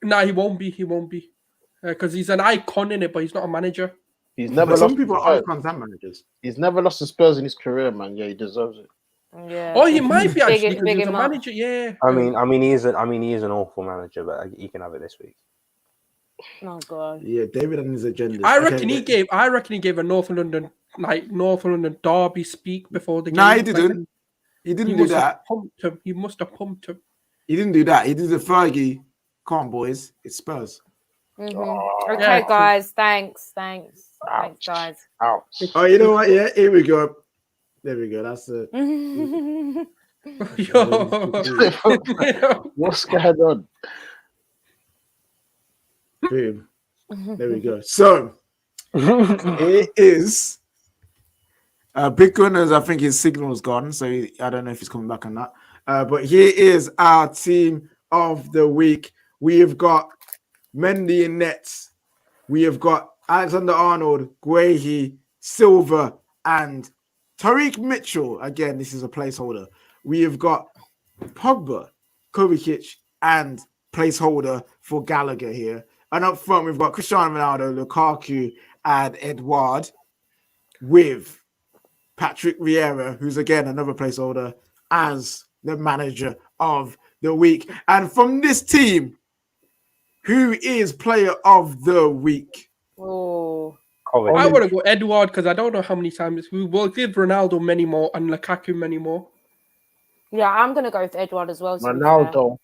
Nah, he won't be. He won't be. Because he's an icon in it, but he's not a manager. He's never But lost. some people are icons and managers. He's never lost the Spurs in his career, man. Yeah, he deserves it. Yeah. Oh, he might be Big- actually because big he's a him up. manager. Yeah. I mean, he is an awful manager, but he can have it this week. Oh god. Yeah, David and his agenda. I reckon he gave a North London derby speak before the game. Nah, he Like, didn't. He he didn't do must have that. pumped him. He must have pumped him. He didn't do that. He did the Fergie. Come on, boys. It's Spurs. Okay, Yeah. guys. Thanks, guys. Ouch. Oh, you know what? Yeah, here we go. There we go. That's it. Yo. What's going on? Boom. There we go. So it is Big Gunners. I think his signal's gone, so I don't know if he's coming back or not. But here is our team of the week. We have got Mendy in nets. We have got Alexander-Arnold, Guehi, Silva, and Tariq Mitchell. Again, this is a placeholder. We have got Pogba, Kovacic, and placeholder for Gallagher here. And up front, we've got Cristiano Ronaldo, Lukaku, and Edouard with Patrick Vieira, who's again another placeholder, as the manager of the week. And from this team, who is player of the week? Oh, I want to go Edward because I don't know how many times we will give Ronaldo many more and Lukaku many more. yeah, I'm gonna go with Edward as well. Ronaldo.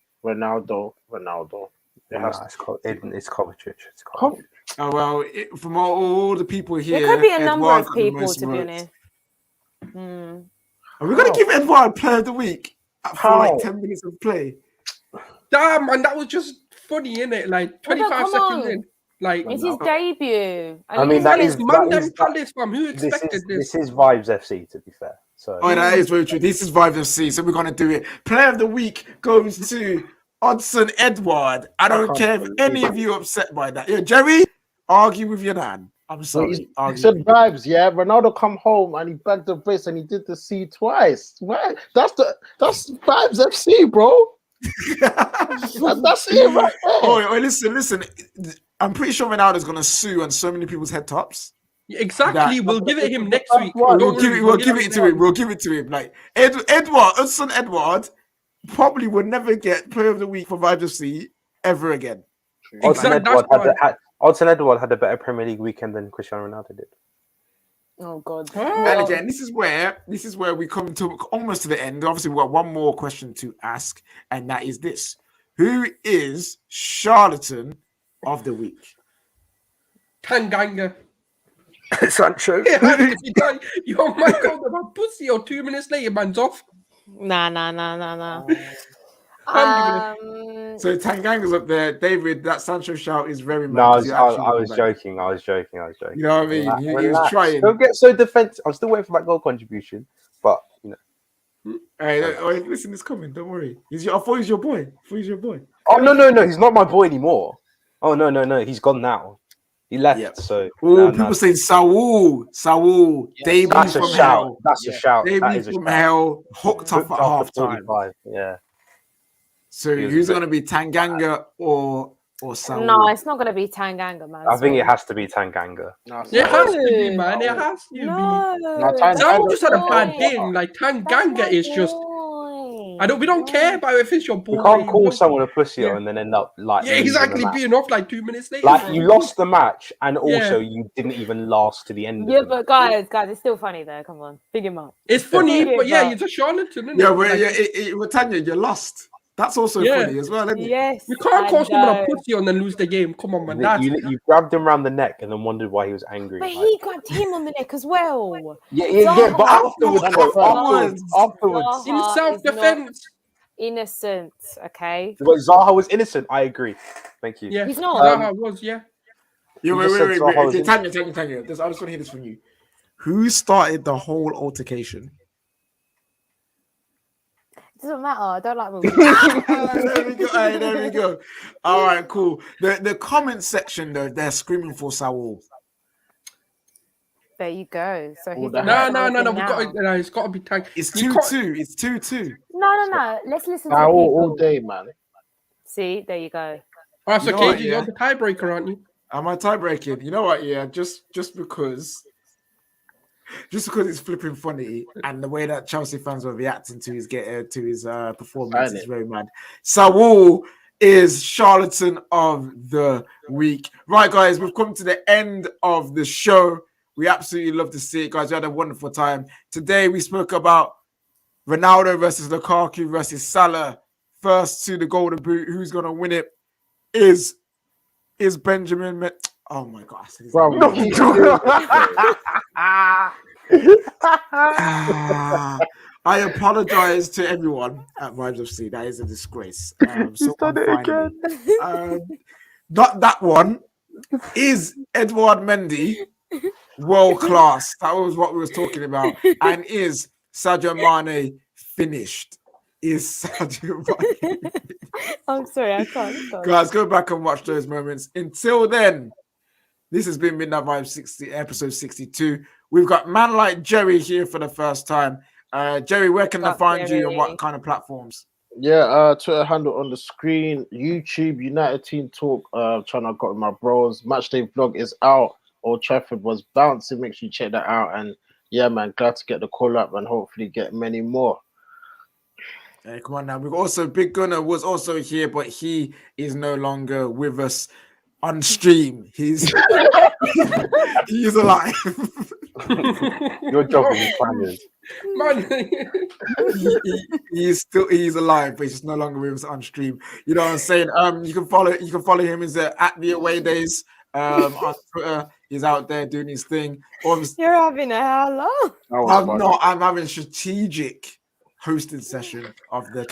It's Kovacic. It's Kovacic. Oh well, from all the people here, There could be a number Edouard of got the people, most to be votes. honest. Are we gonna give Edouard player of the week for like 10 minutes of play? Damn, and that was just funny, innit? Like 25 seconds in. Like, It's his debut. I mean, that is Palace, fam. Who expected this? This is Vibes FC, to be fair. So that is very true. This is Vibes FC, so we're gonna do it. Player of the week goes to Odson Edward. I don't care if any of you are upset by that. Yeah, Jerry, argue with your nan. I'm sorry. He said Vibes, yeah. Ronaldo come home and he bagged the brace and he did the C twice. Right? That's Vibes FC, bro. That's it right there. Oh, listen. I'm pretty sure Ronaldo's gonna sue on so many people's head tops. Exactly. We'll give it him next week. We'll give it to him. Like Odson Edward probably would never get player of the week for Vibes FC ever again. Odson Edward had a better Premier League weekend than Cristiano Ronaldo did. Oh God! And again, this is where we come to almost to the end. Obviously, we've got one more question to ask, and that is this: who is charlatan of the week? Tanganga. Sancho. Yo, my God, about pussy or 2 minutes later, man's off. Nah. So Tanganga's up there. David, that Sancho shout is very mad. No, I was joking. You know what I mean? He was trying. Don't get so defensive. I'm still waiting for my goal contribution, but you know. Hey, listen, it's coming. Don't worry. I thought he's your boy. Oh no, he's not my boy anymore. Oh no, he's gone now. He left. Yep. So people saying Saul, debut that's from a shout. hell. That's a shout. Debut from hell, hooked up at half time. Yeah. So who's going to be Tanganga or Saul? No, it's not going to be Tanganga, man. I think it has to be Tanganga. It has to be, man. It has to be. Saul just had a bad game. Like Tanganga is just. We don't care about if it's your boy. You can't call someone a pussy and then end up like exactly being off like 2 minutes later. Like you lost the match and also you didn't even last to the end. Yeah, but guys, it's still funny though. Come on, big him up. It's funny, but he's a charlatan, isn't it? Tanya, you lost. That's also funny as well, isn't it? Yes. You can't call someone a pussy and then lose the game. Come on, man. You grabbed him around the neck and then wondered why he was angry. But he grabbed him on the neck as well. Yeah. But afterwards. In self-defense. Innocent, okay. But Zaha was innocent. I agree. Thank you. Yeah, he's not. Zaha was, yeah. Wait. Okay, Tanya. I just want to hear this from you. Who started the whole altercation? It doesn't matter. I don't like moving. There we go. All right, cool. The comment section though, they're screaming for Saul. There you go. So he's no. It's got to be Tang. It's 2-2. It's 2-2. No. Let's listen to all day, man. See, there you go. Oh, so KG, you're the tiebreaker, aren't you? Am I tiebreaking? You know what? Yeah, just because it's flipping funny and the way that Chelsea fans were reacting to his performance is very mad. Saul is charlatan of the week. Right, guys, we've come to the end of the show. We absolutely love to see it, guys. We had a wonderful time. Today, we spoke about Ronaldo versus Lukaku versus Salah. First to the Golden Boot. Who's going to win it? Is Benjamin... Oh, my God. I apologize to everyone at Vibes FC. That is a disgrace. Not that one. Is Edouard Mendy world class? That was what we was talking about. And is Sadio Mane finished? Is Sadio Mane? I'm sorry, I can't. Guys, go back and watch those moments. Until then, this has been Midnight Vibes 60, episode 62. We've got man like Jerry here for the first time. Jerry, where can they find you and what kind of platforms? Yeah, Twitter handle on the screen, YouTube, United Team Talk, trying to got with my bros. Matchday vlog is out. Old Trafford was bouncing. Make sure you check that out. And yeah, man, glad to get the call up and hopefully get many more. Hey, come on now. We've also Big Gunner was also here, but he is no longer with us on stream. He's he's alive. Your job is fine. Man, he's alive, but he's just no longer with us on stream. You know what I'm saying? You can follow him is at the Away Days on Twitter. He's out there doing his thing. Obviously, You're having a hello. I'm having strategic hosting session of the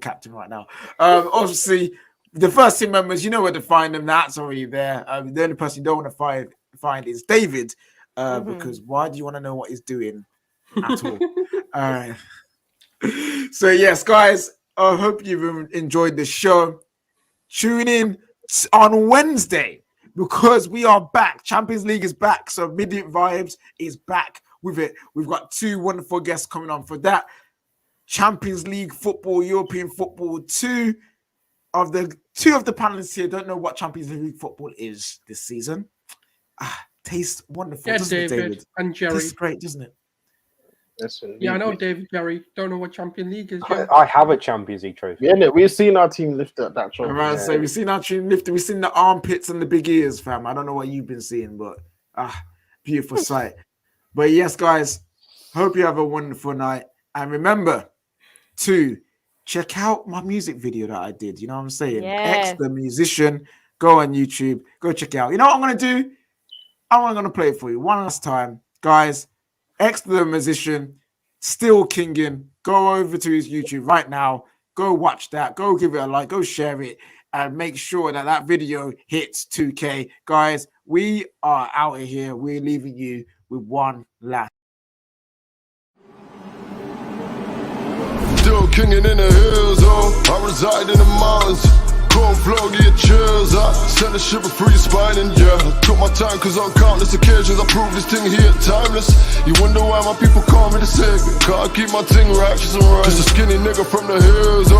captain right now. Obviously, the first team members, you know where to find them. That's already there. The only person you don't want to find is David, because why do you want to know what he's doing at all? So yes, guys, I hope you've enjoyed the show. Tune in on Wednesday because we are back. Champions League is back, so Midweek Vibes is back with it. We've got 2 wonderful guests coming on for that. Champions League football, European football. Two of the panelists here don't know what Champions League football is this season. Tastes wonderful. Yeah, David and Jerry. Tastes great, doesn't it? Yeah, I know David, Jerry. Don't know what Champions League is. I have a Champions League trophy. Yeah, we've seen our team lift at that trophy. Right, so we've seen our team lift. We've seen the armpits and the big ears, fam. I don't know what you've been seeing, but beautiful sight. But yes, guys, hope you have a wonderful night. And remember to check out my music video that I did. You know what I'm saying? Yeah. X the Musician. Go on YouTube. Go check it out. You know what I'm going to do? I'm going to play it for you one last time. Guys, X the Musician, still kinging. Go over to his YouTube right now. Go watch that. Go give it a like. Go share it. And make sure that video hits 2K. Guys, we are out of here. We're leaving you with one last. Still kinging in the hills, I reside in the mountains. Cold flow, get chills, send a ship free spine and yeah. Took my time cause on countless occasions I proved this thing here timeless. You wonder why my people call me the savior, cause I keep my thing righteous and right. Just a skinny nigga from the hills,